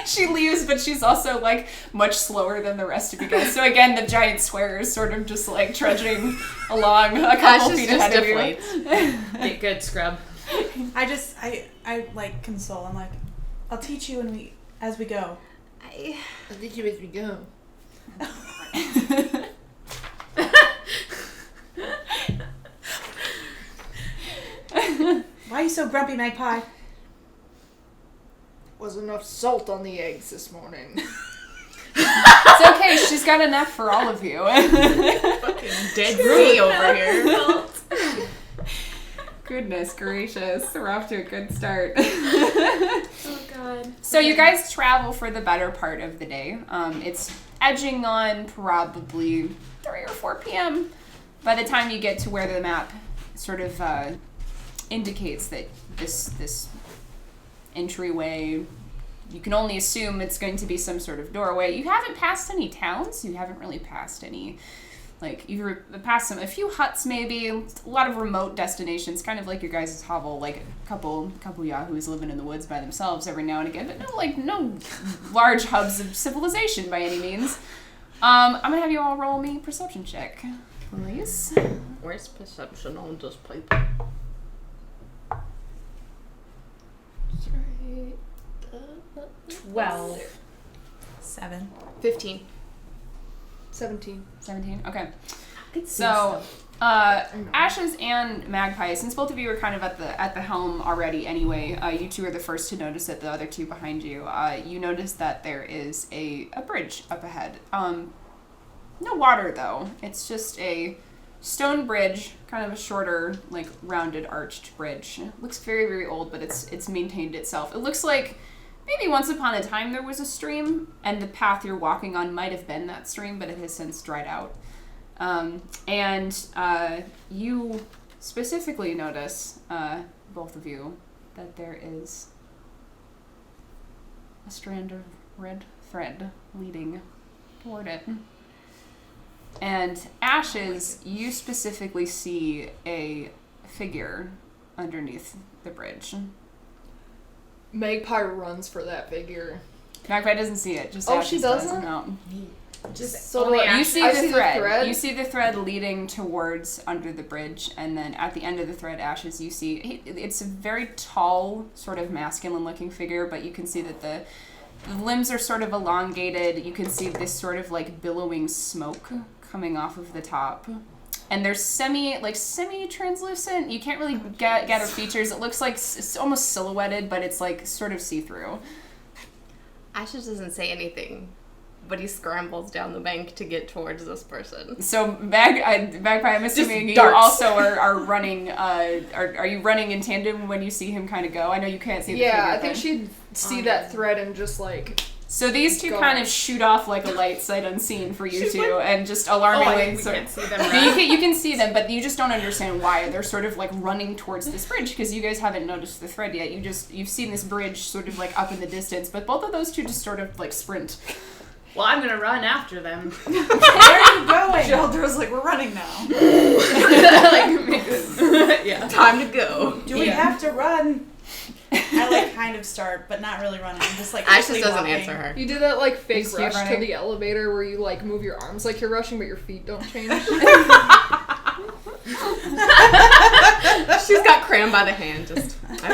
A: she leaves, but she's also like much slower than the rest of you guys. So again, the giant square is sort of just like trudging along a couple feet ahead of you.
E: Good scrub.
B: I like console. I'm like, I'll teach you as we go.
D: I'll teach you as we go.
B: Why are you so grumpy, Magpie?
D: Wasn't enough salt on the eggs this morning.
A: It's okay, she's got enough for all of you.
C: Fucking dead sea over here.
A: Goodness gracious, we're off to a good start.
C: Oh god.
A: So you guys travel for the better part of the day. It's edging on probably 3 or 4 p.m. by the time you get to where the map sort of indicates that this entryway, you can only assume it's going to be some sort of doorway. You haven't passed any towns. You haven't really passed any, like, you've passed a few huts maybe, a lot of remote destinations, kind of like your guys' hovel, like a couple yahoos living in the woods by themselves every now and again, but no large hubs of civilization by any means. I'm gonna have you all roll me perception check, please.
C: Where's perception on this paper?
E: 12.
B: 7.
C: 15.
D: 17.
A: 17, okay. So, Ashes and Magpie, since both of you are kind of at the helm already anyway, you two are the first to notice it, the other two behind you. You notice that there is a bridge up ahead. No water, though. It's just a stone bridge, kind of a shorter, like, rounded, arched bridge. It looks very, very old, but it's maintained itself. It looks like maybe once upon a time there was a stream, and the path you're walking on might have been that stream, but it has since dried out. You specifically notice, both of you, that there is a strand of red thread leading toward it. And Ashes, you specifically see a figure underneath the bridge.
D: Magpie runs for that figure.
A: Magpie doesn't see it. Just
D: Oh,
A: Ashes
D: she doesn't?
A: No.
E: Just
D: So
E: only
A: You
E: Ashes.
A: see
D: I
A: the
D: see the
A: thread.
D: thread.
A: You see the thread leading towards under the bridge, and then at the end of the thread, Ashes, you see it's a very tall, sort of masculine-looking figure, but you can see that the limbs are sort of elongated. You can see this sort of like billowing smoke coming off of the top, and they're semi-translucent. You can't really get her features. It looks like it's almost silhouetted, but it's like sort of see-through.
C: Ashes doesn't say anything, but he scrambles down the bank to get towards this person.
A: So Magpie, I'm assuming you
E: darts.
A: also are running. Are you running in tandem when you see him kind of go? I know you can't see the figure
D: Yeah, I think
A: thing.
D: she'd see that thread and just like...
A: So these two
D: Go.
A: kind of shoot off like a light sight unseen for you two, and just alarmingly.
E: We can't see them.
A: You can see them, but you just don't understand why they're sort of like running towards this bridge, because you guys haven't noticed the thread yet. You've seen this bridge sort of like up in the distance, but both of those two just sort of like sprint.
E: Well, I'm gonna run after them.
B: Where are you going?
F: Geldra's like, we're running now.
E: Yeah.
C: Time to go.
B: Do we have to run? I like kind of start, but not really running. I'm just like
C: Ashes
B: quickly
C: doesn't
B: walking.
C: answer her.
D: You do that like fake
A: keep
D: rush to
A: running.
D: the elevator where you like move your arms like you're rushing but your feet don't change.
C: She's got crammed by the hand. Just.
A: How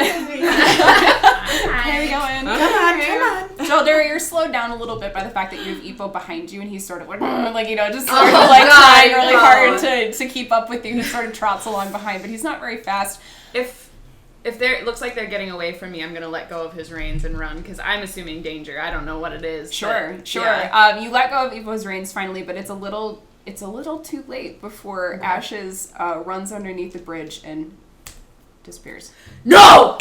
A: you going?
B: Come on.
A: Jolder, you're slowed down a little bit by the fact that you have Epo behind you, and he's sort of like just
C: Oh,
A: sort of like
C: God,
A: trying really
C: no.
A: hard to keep up with you. He sort of trots along behind, but he's not very fast.
E: If it looks like they're getting away from me, I'm gonna let go of his reins and run, because I'm assuming danger. I don't know what it is.
A: Sure.
E: but, yeah.
A: You let go of Epo's reins finally, but it's a little too late before Ashes runs underneath the bridge and disappears.
E: No!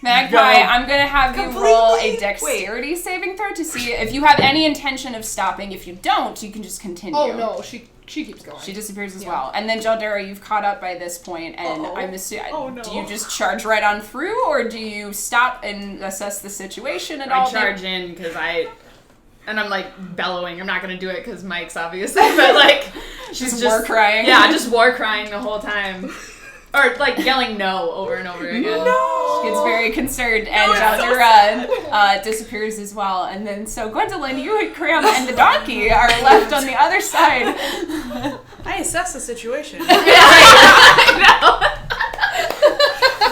A: Magpie,
E: No.
A: I'm gonna have you roll a
B: Completely?
A: dexterity saving throw to see if you have any intention of stopping. If you don't, you can just continue.
D: Oh no, she keeps going.
A: She disappears as
D: Yeah.
A: well. And then Jaldera, you've caught up by this point, and I'm assuming,
B: Oh, no.
A: do you just charge right on through, or do you stop and assess the situation at all?
E: I charge in because and I'm like bellowing. I'm not gonna do it because Mike's obviously, but like
A: She's war crying.
E: Yeah, just war crying the whole time, or like yelling no over and over again.
B: No.
A: She gets very concerned, and disappears as well. And then, so Gwendolyn, you and Cram and the donkey are left on the other side.
B: I assess the situation.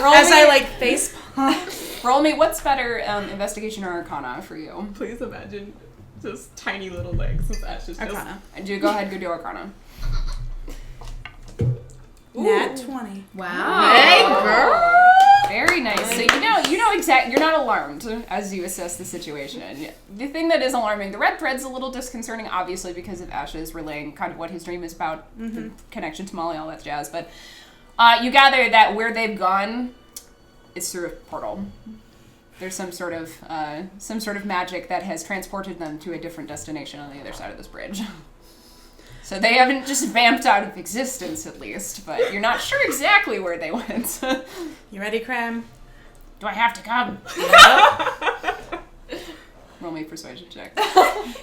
A: I
B: face palm.
A: Roll me, what's better, investigation or arcana for you?
E: Please imagine just tiny little legs with ashes.
B: Arcana.
A: And go ahead, go do arcana.
B: Nat 20.
E: Wow.
C: Hey, girl.
A: Very nice. So you're not alarmed as you assess the situation. The thing that is alarming, the red thread's a little disconcerting, obviously, because of Ashes relaying kind of what his dream is about, the connection to Molly, all that jazz. But you gather that where they've gone, it's through a portal. There's some sort of magic that has transported them to a different destination on the other side of this bridge. So they haven't just vamped out of existence, at least, but you're not sure exactly where they went.
B: You ready, Cram?
A: Do I have to come? Roll me a persuasion check.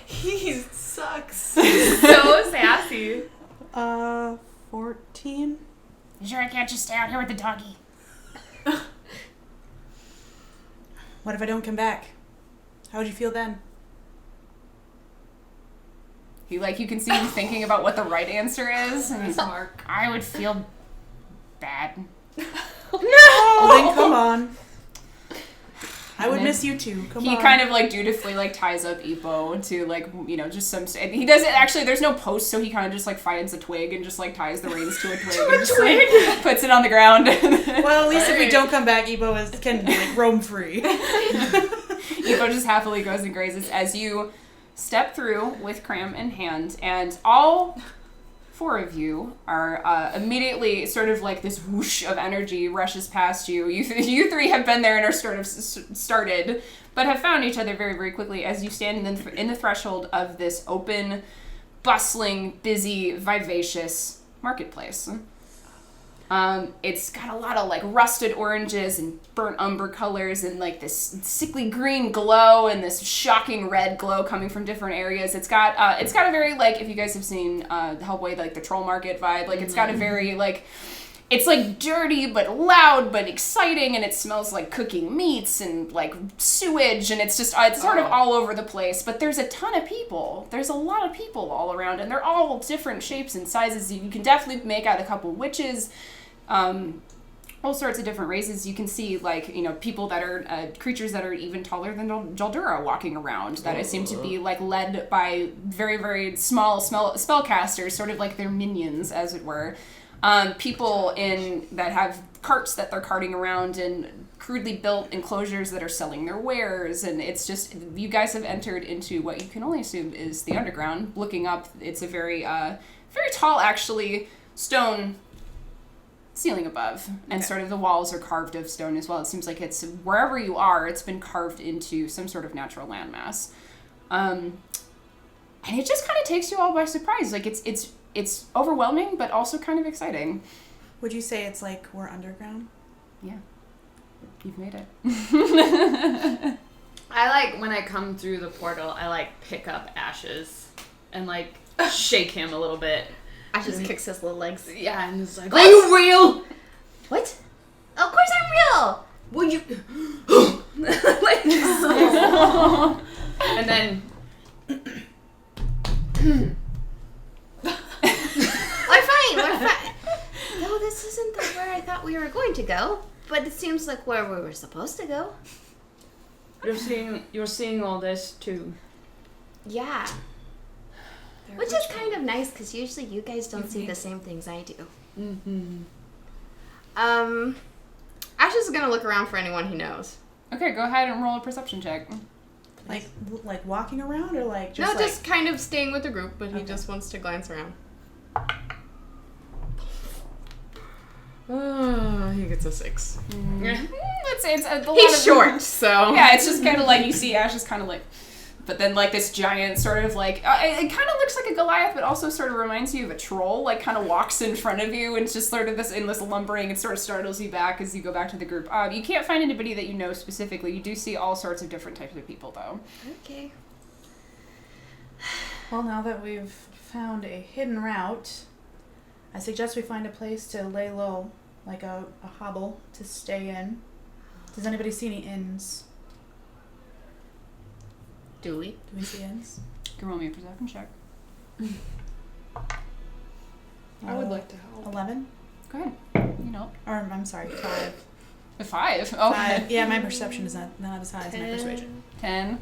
F: He sucks.
E: So sassy.
B: 14.
A: You sure I can't just stay out here with the doggy?
B: What if I don't come back? How would you feel then?
A: You can see him thinking about what the right answer is, and he's
D: Mark.
A: I would feel bad.
B: Well, then come on. I would miss you too. Come on.
A: He kind of dutifully ties up Ippo to just some. He doesn't actually. There's no post, so he kind of just finds a twig and just ties the reins to a twig and just puts it on the ground.
B: Well, at least if we don't come back, Ippo can roam free.
A: Ippo just happily goes and grazes as you step through with Cram in hand, and all four of you are immediately sort of this whoosh of energy rushes past you. You three have been there and are sort of started, but have found each other very, very quickly as you stand in the threshold of this open, bustling, busy, vivacious marketplace. It's got a lot of rusted oranges and burnt umber colors and this sickly green glow and this shocking red glow coming from different areas. It's got a very if you guys have seen Hellboy, the troll market vibe. It's got a very it's dirty but loud but exciting, and it smells like cooking meats and sewage, and it's just it's sort of all over the place. But there's a ton of people. There's a lot of people all around, and they're all different shapes and sizes. You can definitely make out a couple witches. All sorts of different races. You can see people that are creatures that are even taller than Jaldura walking around that seem to be led by very, very small spellcasters, sort of like their minions, as it were. People that have carts that they're carting around and crudely built enclosures that are selling their wares, and it's just you guys have entered into what you can only assume is the underground. Looking up, it's a very very tall, actually, stone ceiling above, and sort of the walls are carved of stone as well. It seems like it's wherever you are, it's been carved into some sort of natural landmass, and it just kind of takes you all by surprise. It's overwhelming, but also kind of exciting.
B: Would you say it's we're underground?
A: Yeah, you've made it.
E: I when I come through the portal, I pick up Ashes and shake him a little bit.
C: Ashes kicks his little legs.
E: Yeah, and it's
C: are you real? What? Of course I'm real! Would you...
E: and then...
C: We're fine. No, this isn't where I thought we were going to go, but it seems like where we were supposed to go.
E: You're seeing all this too.
C: Yeah. Which is kind of nice, because usually you guys don't see the same things I do.
E: Mm-hmm.
C: Ash is gonna look around for anyone he knows.
A: Okay, go ahead and roll a perception check.
B: Walking around, or
C: just just kind of staying with the group, but he just wants to glance around.
E: He gets a 6.
A: It's a lot
C: He's short, so
A: yeah. It's just kind of you see Ash is kind of but then this giant sort of it kind of looks like a Goliath, but also sort of reminds you of a troll. Kind of walks in front of you, and it's just sort of this endless lumbering. It sort of startles you back as you go back to the group. You can't find anybody that you know specifically. You do see all sorts of different types of people, though.
C: Okay.
B: Well, now that we've found a hidden route, I suggest we find a place to lay low, a hovel to stay in. Does anybody see any inns?
C: Do we?
B: Do we see inns?
A: You can roll me a perception check.
D: I would like to help.
B: 11?
A: Go ahead. You know.
B: Or, I'm sorry, 5.
A: A 5? Oh.
B: 5. Yeah, my perception is not as high as my persuasion.
A: 10.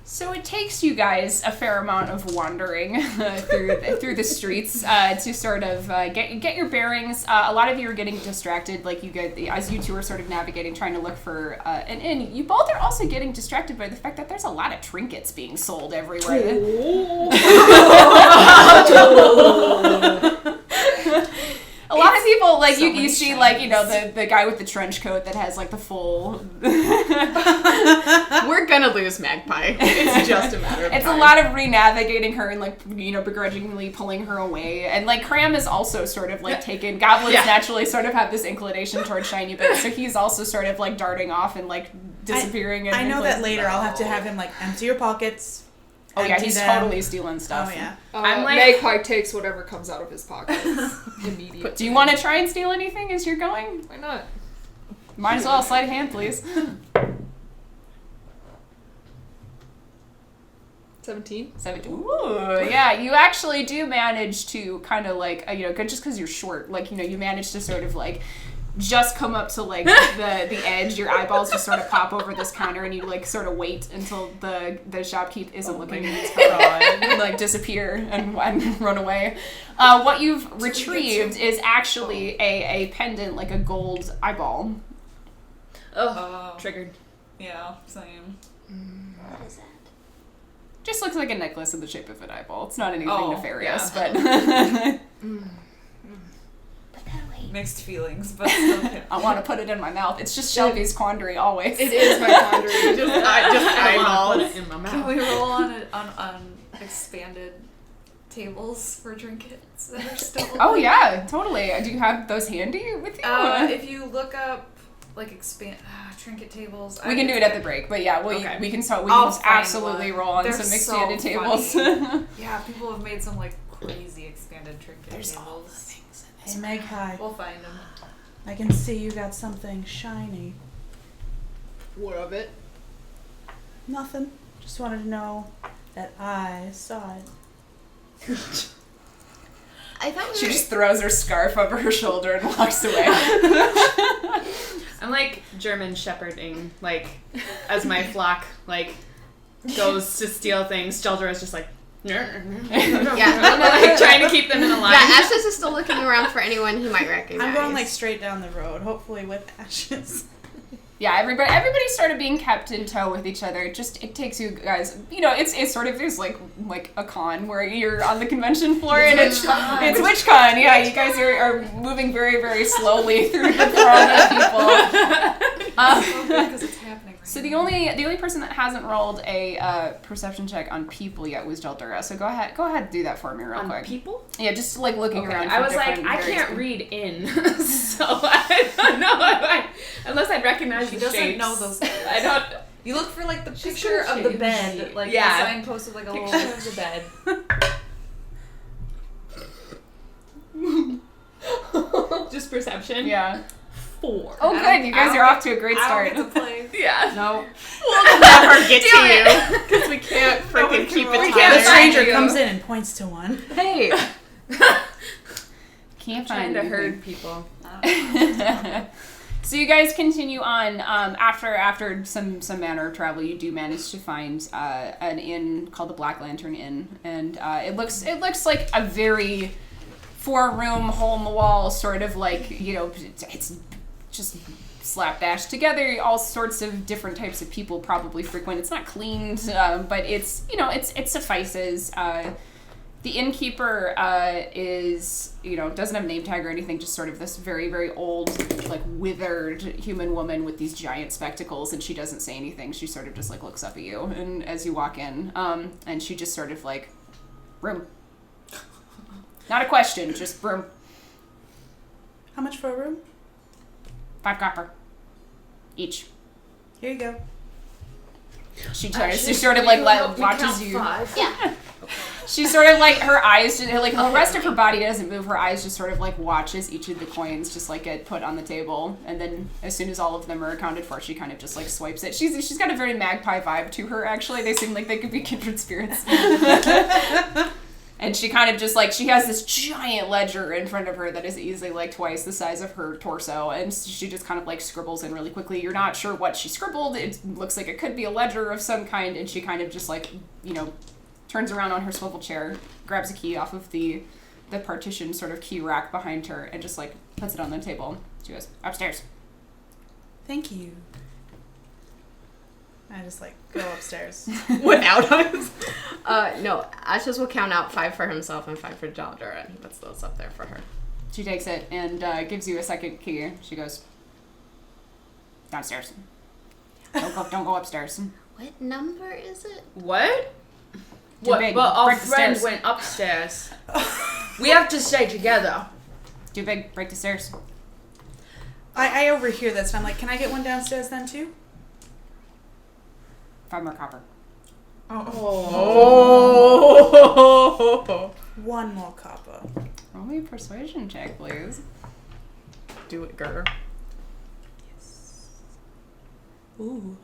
A: So it takes you guys a fair amount of wandering through the streets to sort of get your bearings. A lot of you are getting distracted, like you get as you two are sort of navigating, trying to look for an inn. You both are also getting distracted by the fact that there's a lot of trinkets being sold everywhere. A lot of people, like, you see, like, you know, the guy with the trench coat that has, like, the full...
C: We're gonna lose Magpie. It's just a matter of
A: It's
C: time.
A: a lot of re-navigating her and, like, you know, begrudgingly pulling her away. And, like, Cram is also sort of, like, taken... Goblins naturally sort of have this inclination towards shiny bits, so he's also sort of, like, darting off and, like, disappearing.
B: I know that later I'll have to have him, like, empty your pockets.
A: Oh, yeah, he's totally stealing stuff.
B: Oh, yeah.
D: I'm like, Magpie takes whatever comes out of his pockets immediately.
A: Do you want to try and steal anything as you're going?
D: Why not?
A: Might as well. Sleight of hand, please.
D: 17.
A: 17. Ooh, yeah, you actually do manage to kind of like, you know, just because you're short, like, you know, you manage to sort of like just come up to like the edge, your eyeballs just sort of pop over this counter and you like sort of wait until the shopkeep isn't looking and like disappear and run away. What you've retrieved is actually a pendant, like a gold eyeball.
E: Oh, triggered.
F: Yeah, same.
G: What is that?
A: Just looks like a necklace in the shape of an eyeball. It's not anything nefarious,
F: yeah.
A: but
G: Put that away.
F: Mixed feelings, but still.
A: I want to put it in my mouth. It's just Shelby's quandary always.
D: It is my quandary.
C: I
E: want to
C: eyeballs.
E: put it in my
F: Can
E: mouth.
F: we roll on expanded tables for trinkets that are still?
A: Oh yeah, totally. Do you have those handy with you?
F: If you look up like trinket tables,
A: we can do it at the break, but yeah, we can start. We can
F: I'll
A: just
F: find
A: absolutely
F: one.
A: roll on
F: They're
A: some
F: so
A: expanded tables.
F: Yeah, people have made some like crazy expanded trinket tables.
B: Hey, Magpie,
F: We'll find them.
B: I can see you got something shiny.
D: What of it?
B: Nothing. Just wanted to know that I saw it.
C: I thought
A: She just throws her scarf over her shoulder and walks away.
E: I'm like German shepherding, like, as my flock, like, goes to steal things, Shelter is just like,
C: yeah.
E: like, trying to keep them in a line.
C: Yeah, Ashes is still looking around for anyone he might recognize.
B: I'm going like straight down the road, hopefully with Ashes.
A: Yeah, everybody's sort of being kept in tow with each other. It takes you guys, you know, it's sort of there's like a con where you're on the convention floor and it's WitchCon. Yeah, you guys are moving very, very slowly through the throng of people.
F: Because it's happening. Right
A: So the only person that hasn't rolled a perception check on people yet was Jaldura. So go ahead and do that for me real
E: On
A: quick.
E: people?
A: Yeah, just like looking
E: Okay,
A: around. For
E: I was like,
A: different
E: I
A: various
E: can't read in, so I don't know unless I'd recognize
F: She
E: the
F: doesn't
E: shapes.
F: know those.
E: I don't.
F: You look for like the
E: She's
F: picture
E: so
F: of the
E: shady.
F: bed, like
E: Yeah.
F: the signpost of like a little
E: Picture
F: of the bed.
E: Just perception.
A: Yeah.
E: 4.
A: Oh, good. You guys are off to a great
F: I
A: start.
F: don't get to play.
E: Yeah.
A: No.
C: We'll never get to you because we can't freaking keep it
B: The
C: together.
B: stranger comes in and points to one.
C: Hey.
A: Can't
E: Trying
A: find
E: to
A: anything.
E: herd people.
A: So you guys continue on. After some manner of travel, you do manage to find an inn called the Black Lantern Inn, and it looks like a very 4-room hole in the wall sort of like, you know, it's just slapdash together. All sorts of different types of people probably frequent. It's not cleaned, but it's, you know, it suffices. The innkeeper is, you know, doesn't have a name tag or anything, just sort of this very, very old, like, withered human woman with these giant spectacles, and she doesn't say anything. She sort of just, like, looks up at you and as you walk in, and she just sort of, like, room. Not a question, just room.
B: How much for a room?
A: 5 copper. Each.
B: Here you go.
A: She sort of, like, watches you.
G: Yeah.
A: She sort of like, her eyes, just, like the rest of her body doesn't move. Her eyes just sort of like watches each of the coins just like get put on the table. And then as soon as all of them are accounted for, she kind of just like swipes it. She's got a very magpie vibe to her, actually. They seem like they could be kindred spirits. And she kind of just like, she has this giant ledger in front of her that is easily like twice the size of her torso. And she just kind of like scribbles in really quickly. You're not sure what she scribbled. It looks like it could be a ledger of some kind. And she kind of just like, you know, turns around on her swivel chair, grabs a key off of the partition sort of key rack behind her, and just like puts it on the table. She goes, upstairs.
B: Thank you. I just like go upstairs.
C: Without us? No, Ashes will count out 5 for himself and 5 for Jaldra, and he puts those up there for her.
A: She takes it and gives you a second key. She goes, downstairs. Don't go upstairs.
G: What number is it?
E: What?
A: Too big.
E: But our
A: Break the
E: friend
A: stairs.
E: went upstairs. We have to stay together.
A: Too big. Break the stairs.
B: I overhear this, and I'm like, can I get one downstairs then too?
A: 5 more copper.
E: Oh.
B: One more copper.
A: Roll me a persuasion check, please.
C: Do it, girl.
B: Ooh.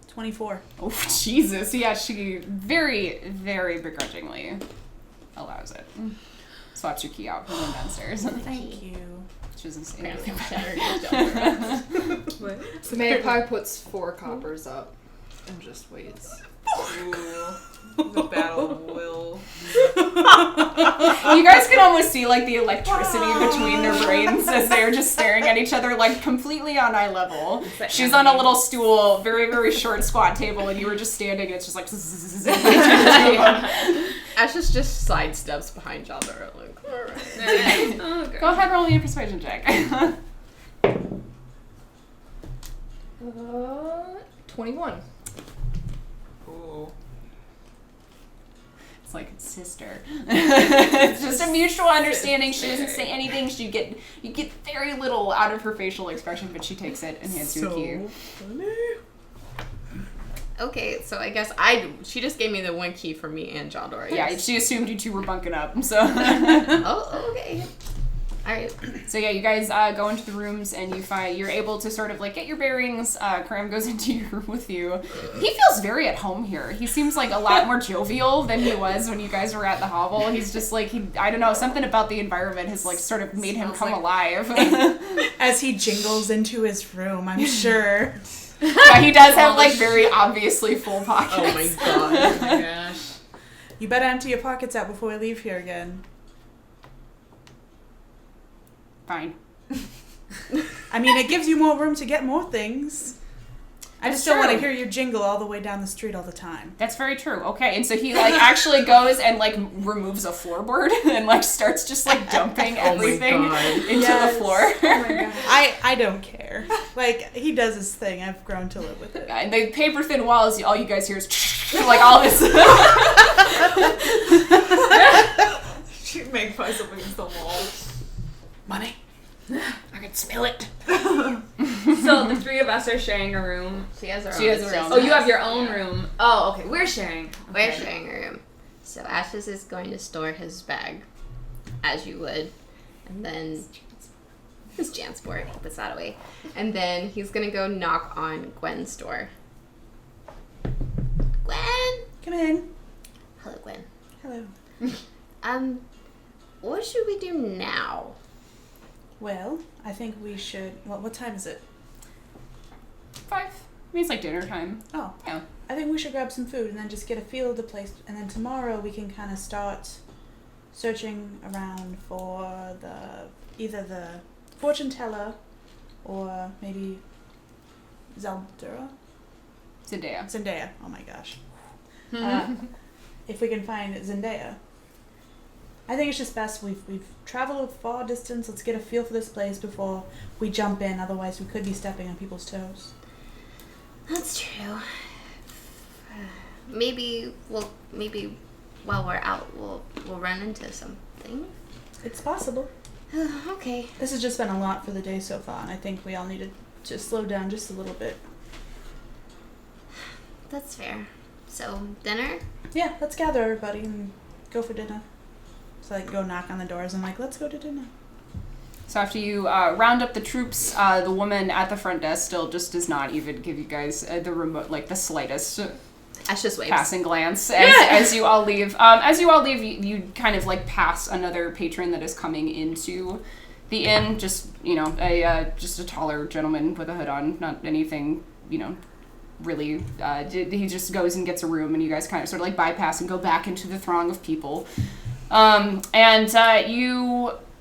B: 24.
A: Oh, Jesus. Yeah, she very, very begrudgingly allows it. Swaps your key out and then downstairs.
B: Thank you.
A: She doesn't say
C: Apparently
A: anything.
C: I'm shattering his Jaldra.
D: So Magpie puts 4 coppers up and just waits.
F: The battle of will.
A: You guys can almost see like the electricity between their brains as they're just staring at each other like completely on eye level. She's on a little stool, very, very short squat table, and you were just standing and it's just like
C: Ashes just sidesteps behind Jaldra, like, alright.
E: Okay.
A: Go ahead, roll me a persuasion check.
D: 21.
F: Ooh.
A: It's like, sister. It's just a mutual understanding. She doesn't say anything. You get very little out of her facial expression, but she takes it and hands you a key.
C: Okay, so I guess she just gave me the 1 key for me and Jaldra.
A: Yeah, she assumed you two were bunking up, so.
C: Oh, okay. Alright.
A: So yeah, you guys go into the rooms and you're able to sort of like get your bearings. Karam goes into your room with you. He feels very at home here. He seems like a lot more jovial than he was when you guys were at the hovel. He's just like, I don't know, something about the environment has like sort of made him come alive.
B: As he jingles into his room, I'm sure.
A: Yeah, he does have like very obviously full pockets.
C: Oh my god.
E: Oh my gosh.
B: You better empty your pockets out before we leave here again.
A: Fine.
B: I mean, it gives you more room to get more things. I just don't want to
A: true.
B: hear your jingle all the way down the street all the time.
A: That's very true. Okay, and so he like actually goes and like removes a floorboard and like starts just like dumping everything into the floor.
B: Oh my god. I don't care. Like, he does his thing. I've grown to live with it.
A: And the paper thin walls, all you guys hear is like all this.
F: She magpies up against the wall.
B: Money.
A: I can smell it.
E: So the 3 of us are sharing a room.
C: She has her
A: She
C: own.
A: has her own.
E: Oh, you have your own room. Oh, okay. We're sharing.
C: We're
E: Okay.
C: sharing a room. So Ashes is going to store his bag, as you would, and then his Jansport, he puts that away, and then he's gonna go knock on Gwen's door.
G: Gwen!
B: Come in.
G: Hello, Gwen.
B: Hello.
C: What should we do now?
B: Well, I think we should... What time is it?
A: 5. I mean, it's like dinner time.
B: Oh.
A: Yeah.
B: I think we should grab some food and then just get a feel of the place. And then tomorrow we can kind of start searching around for either the fortune teller or maybe Zaldura? Zendaya. Oh my gosh. If we can find Zendaya. I think it's just best we've traveled a far distance. Let's get a feel for this place before we jump in. Otherwise, we could be stepping on people's toes.
C: That's true. Maybe while we're out, we'll run into something.
B: It's possible.
C: Okay.
B: This has just been a lot for the day so far, and I think we all need to slow down just a little bit.
C: That's fair.
G: So, dinner?
B: Yeah, let's gather everybody and go for dinner. So I go knock on the doors and let's go to dinner.
A: So after you round up the troops, the woman at the front desk still just does not even give you guys the remote, the slightest
C: Ash just waves.
A: passing glance as you all leave. As you all leave, you kind of pass another patron that is coming into the inn. Just just a taller gentleman with a hood on, not anything really. He just goes and gets a room, and you guys kind of sort of bypass and go back into the throng of people. You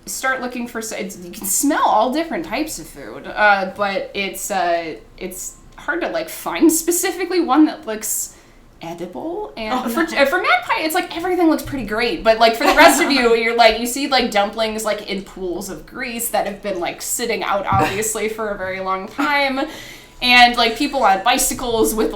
A: start looking for. You can smell all different types of food, but it's hard to find specifically one that looks edible. And for Magpie, it's everything looks pretty great, but for the rest of you, you're you see dumplings in pools of grease that have been sitting out obviously for a very long time. And, people on bicycles with,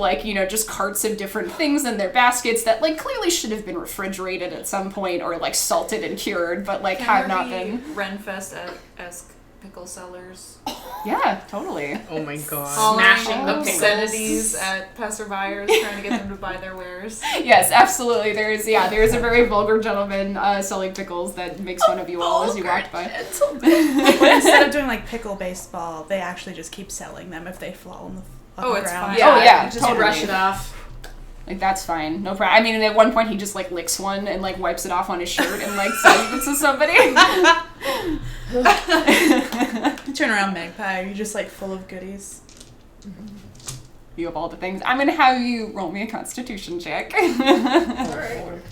A: just carts of different things in their baskets that, clearly should have been refrigerated at some point or, salted and cured, but, have not been.
F: Renfest-esque pickle sellers.
A: Yeah, totally.
C: Oh my god.
F: Smashing
C: the
F: obscenities at passerbyers, trying to get them to buy their wares.
A: Yes, absolutely. There is a very vulgar gentleman selling pickles that makes fun of you all as you walked by.
B: But instead of doing pickle baseball, they actually just keep selling them if they fall on the ground.
F: Fine.
A: Yeah, yeah,
F: just
A: totally.
F: brush it off.
A: That's fine. No problem. I mean, at one point he just licks one and wipes it off on his shirt and says it to somebody.
B: You turn around, Magpie. You're just full of goodies.
A: You have all the things. I'm gonna have you roll me a Constitution check.
D: Alright.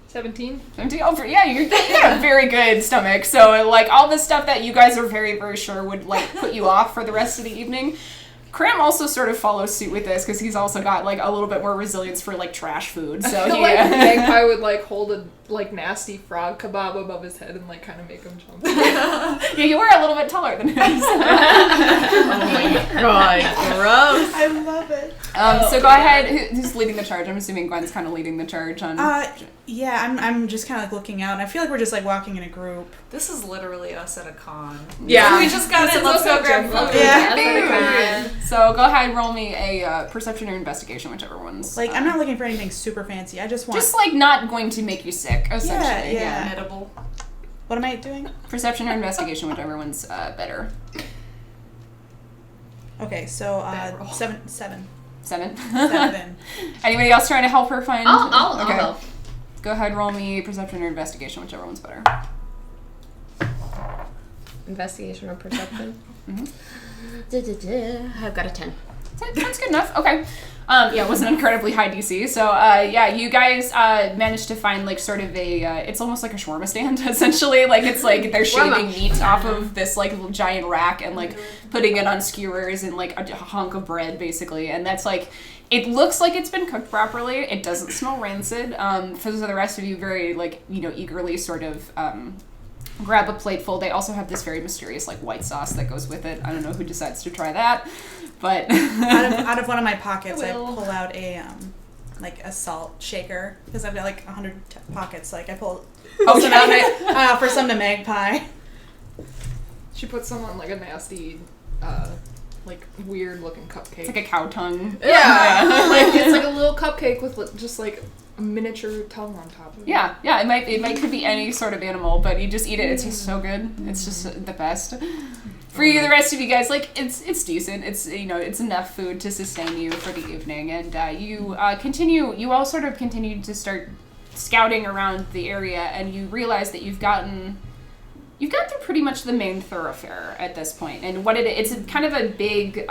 D: 17?
A: 17? Oh, yeah, you got a very good stomach. So, all the stuff that you guys are very, very sure would, put you off for the rest of the evening. Cram also sort of follows suit with this because he's also got a little bit more resilience for trash food. So
D: I feel Magpie would hold a nasty frog kebab above his head and kind of make him jump.
A: Yeah, you are a little bit taller than him. So.
C: Oh my god, gross.
B: I love it.
A: So go ahead. Who's leading the charge? I'm assuming Gwen's kind of leading the charge on.
B: Yeah, I'm just kind of looking out, and I feel we're just walking in a group.
F: This is literally us at a con.
A: Yeah.
F: We just got it. Let's go grab food.
B: Yeah.
A: So go ahead, roll me a perception or investigation, whichever one's.
B: I'm not looking for anything super fancy. I just want.
A: Just not going to make you sick, essentially.
B: Yeah.
F: Edible.
B: What am I doing?
A: Perception or investigation, whichever one's better.
B: Okay, so seven.
A: 7.
B: 7.
A: Anybody else trying to help her find?
C: I'll
A: Okay.
C: help.
A: Go ahead, roll me perception or investigation, whichever one's better.
C: Investigation or perception?
A: Mm-hmm.
C: I've got a 10.
A: That's good enough. Okay. It was an incredibly high DC. So, you guys managed to find sort of it's almost like a shawarma stand, essentially. It's they're shaving meat off of this little giant rack and putting it on skewers and a hunk of bread, basically. And that's it looks like it's been cooked properly. It doesn't smell rancid. For the rest of you, very eagerly sort of grab a plateful. They also have this very mysterious white sauce that goes with it. I don't know who decides to try that, but
B: out of one of my pockets, I pull out a salt shaker because I've got 100 pockets. I pull some out. I offer some to Magpie.
D: She puts some on a nasty, weird looking cupcake.
A: it's like a cow tongue.
D: Yeah. It's a little cupcake with just a miniature tongue on top of it.
A: Yeah. It could be any sort of animal, but you just eat it. It tastes so good. It's just the best. For you, the rest of you guys, it's decent. It's it's enough food to sustain you for the evening, and you continue. You all sort of continue to start scouting around the area, and you realize that you've gotten through pretty much the main thoroughfare at this point. And what it's kind of a big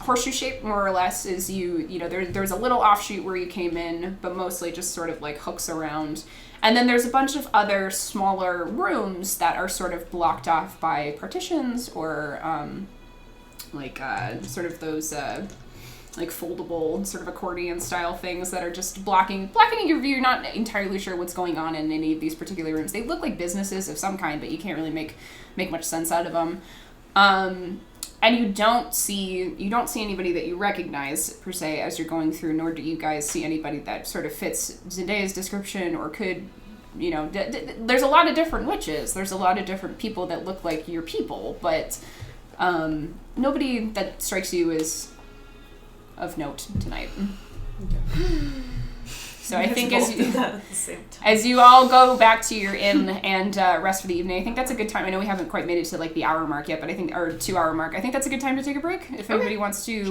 A: horseshoe shape, more or less, is there's a little offshoot where you came in, but mostly just sort of hooks around. And then there's a bunch of other smaller rooms that are sort of blocked off by partitions or sort of those foldable sort of accordion style things that are just blocking your view. You're not entirely sure what's going on in any of these particular rooms. They look like businesses of some kind, but you can't really make much sense out of them. And you don't see anybody that you recognize per se as you're going through, nor do you guys see anybody that sort of fits Zendaya's description or could, there's a lot of different witches. There's a lot of different people that look like your people, but nobody that strikes you as of note tonight. So I think as you all go back to your inn and rest for the evening, I think that's a good time. I know we haven't quite made it to like the hour mark yet, but I think, or 2 hour mark. I think that's a good time to take a break. If anybody wants to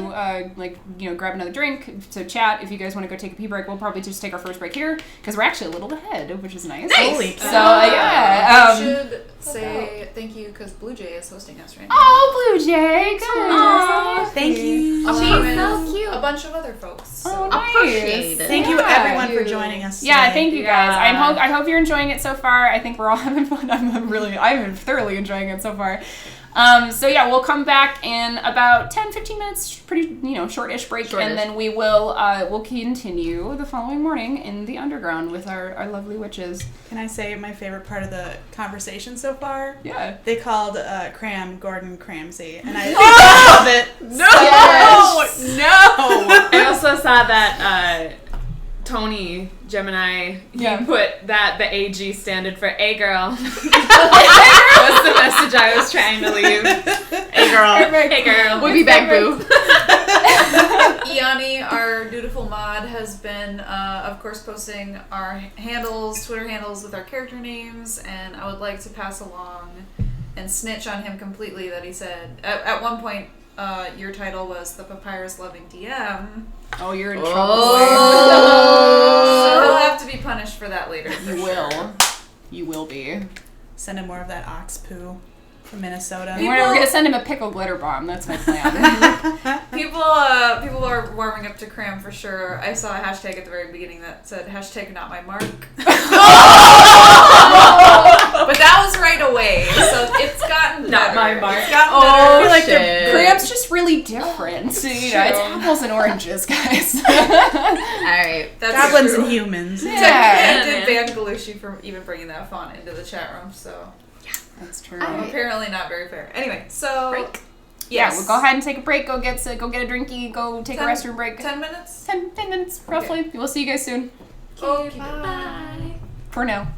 A: grab another drink to chat, if you guys want to go take a pee break, we'll probably just take our first break here because we're actually a little ahead, which is nice.
B: Holy
A: So yeah,
F: I should say thank you because Blue Jay is hosting us right now.
A: oh, Blue Jay, good.
B: Aw, thank you.
C: She's so cute.
F: A bunch of other folks. So.
A: Oh, nice.
C: Appreciate it.
B: Thank you everyone for joining us today.
A: Yeah, thank you guys. I hope you're enjoying it so far. I think we're all having fun. I'm thoroughly enjoying it so far. So yeah, we'll come back in about 10-15 minutes, pretty short-ish break, and then we will we'll continue the following morning in the underground with our lovely witches.
B: Can I say my favorite part of the conversation so far?
A: Yeah.
B: They called Cram Gordon Cramsey, and I love it.
F: No!
E: I also saw that Tony Gemini, he put that the AG standard for A girl. What's the message I was trying to leave? A girl. Hey girl.
C: We'll be back, boo.
F: Iani, our dutiful mod, has been, of course, posting our handles, Twitter handles with our character names, and I would like to pass along and snitch on him completely that he said, at one point, your title was the Papyrus Loving DM.
A: Oh, you're in trouble.
F: So he'll have to be punished for that later.
A: You will. You will be.
B: Send him more of that ox poo from Minnesota.
A: We're gonna send him a pickle glitter bomb. That's my plan.
F: People are warming up to Cram for sure. I saw a hashtag at the very beginning that said hashtag not my mark. But that was right away, so it's gotten
E: Not
F: better.
E: my mark.
F: It's gotten
A: I
F: better.
A: feel like
C: shit.
A: Cram's just really different. It's apples and oranges, guys.
C: Alright.
F: That's
B: Goblins
F: true.
B: and humans.
A: Yeah.
F: I did ban Galushi for even bringing that font into the chat room, so
A: That's true.
F: apparently not very fair. Anyway, so
A: Break.
F: yes.
A: Yeah, we'll go ahead and take a break. Go get a drinky. Go take a restroom break.
F: 10 minutes?
A: 10 minutes, roughly. We'll see you guys soon.
F: Okay, bye.
A: For now.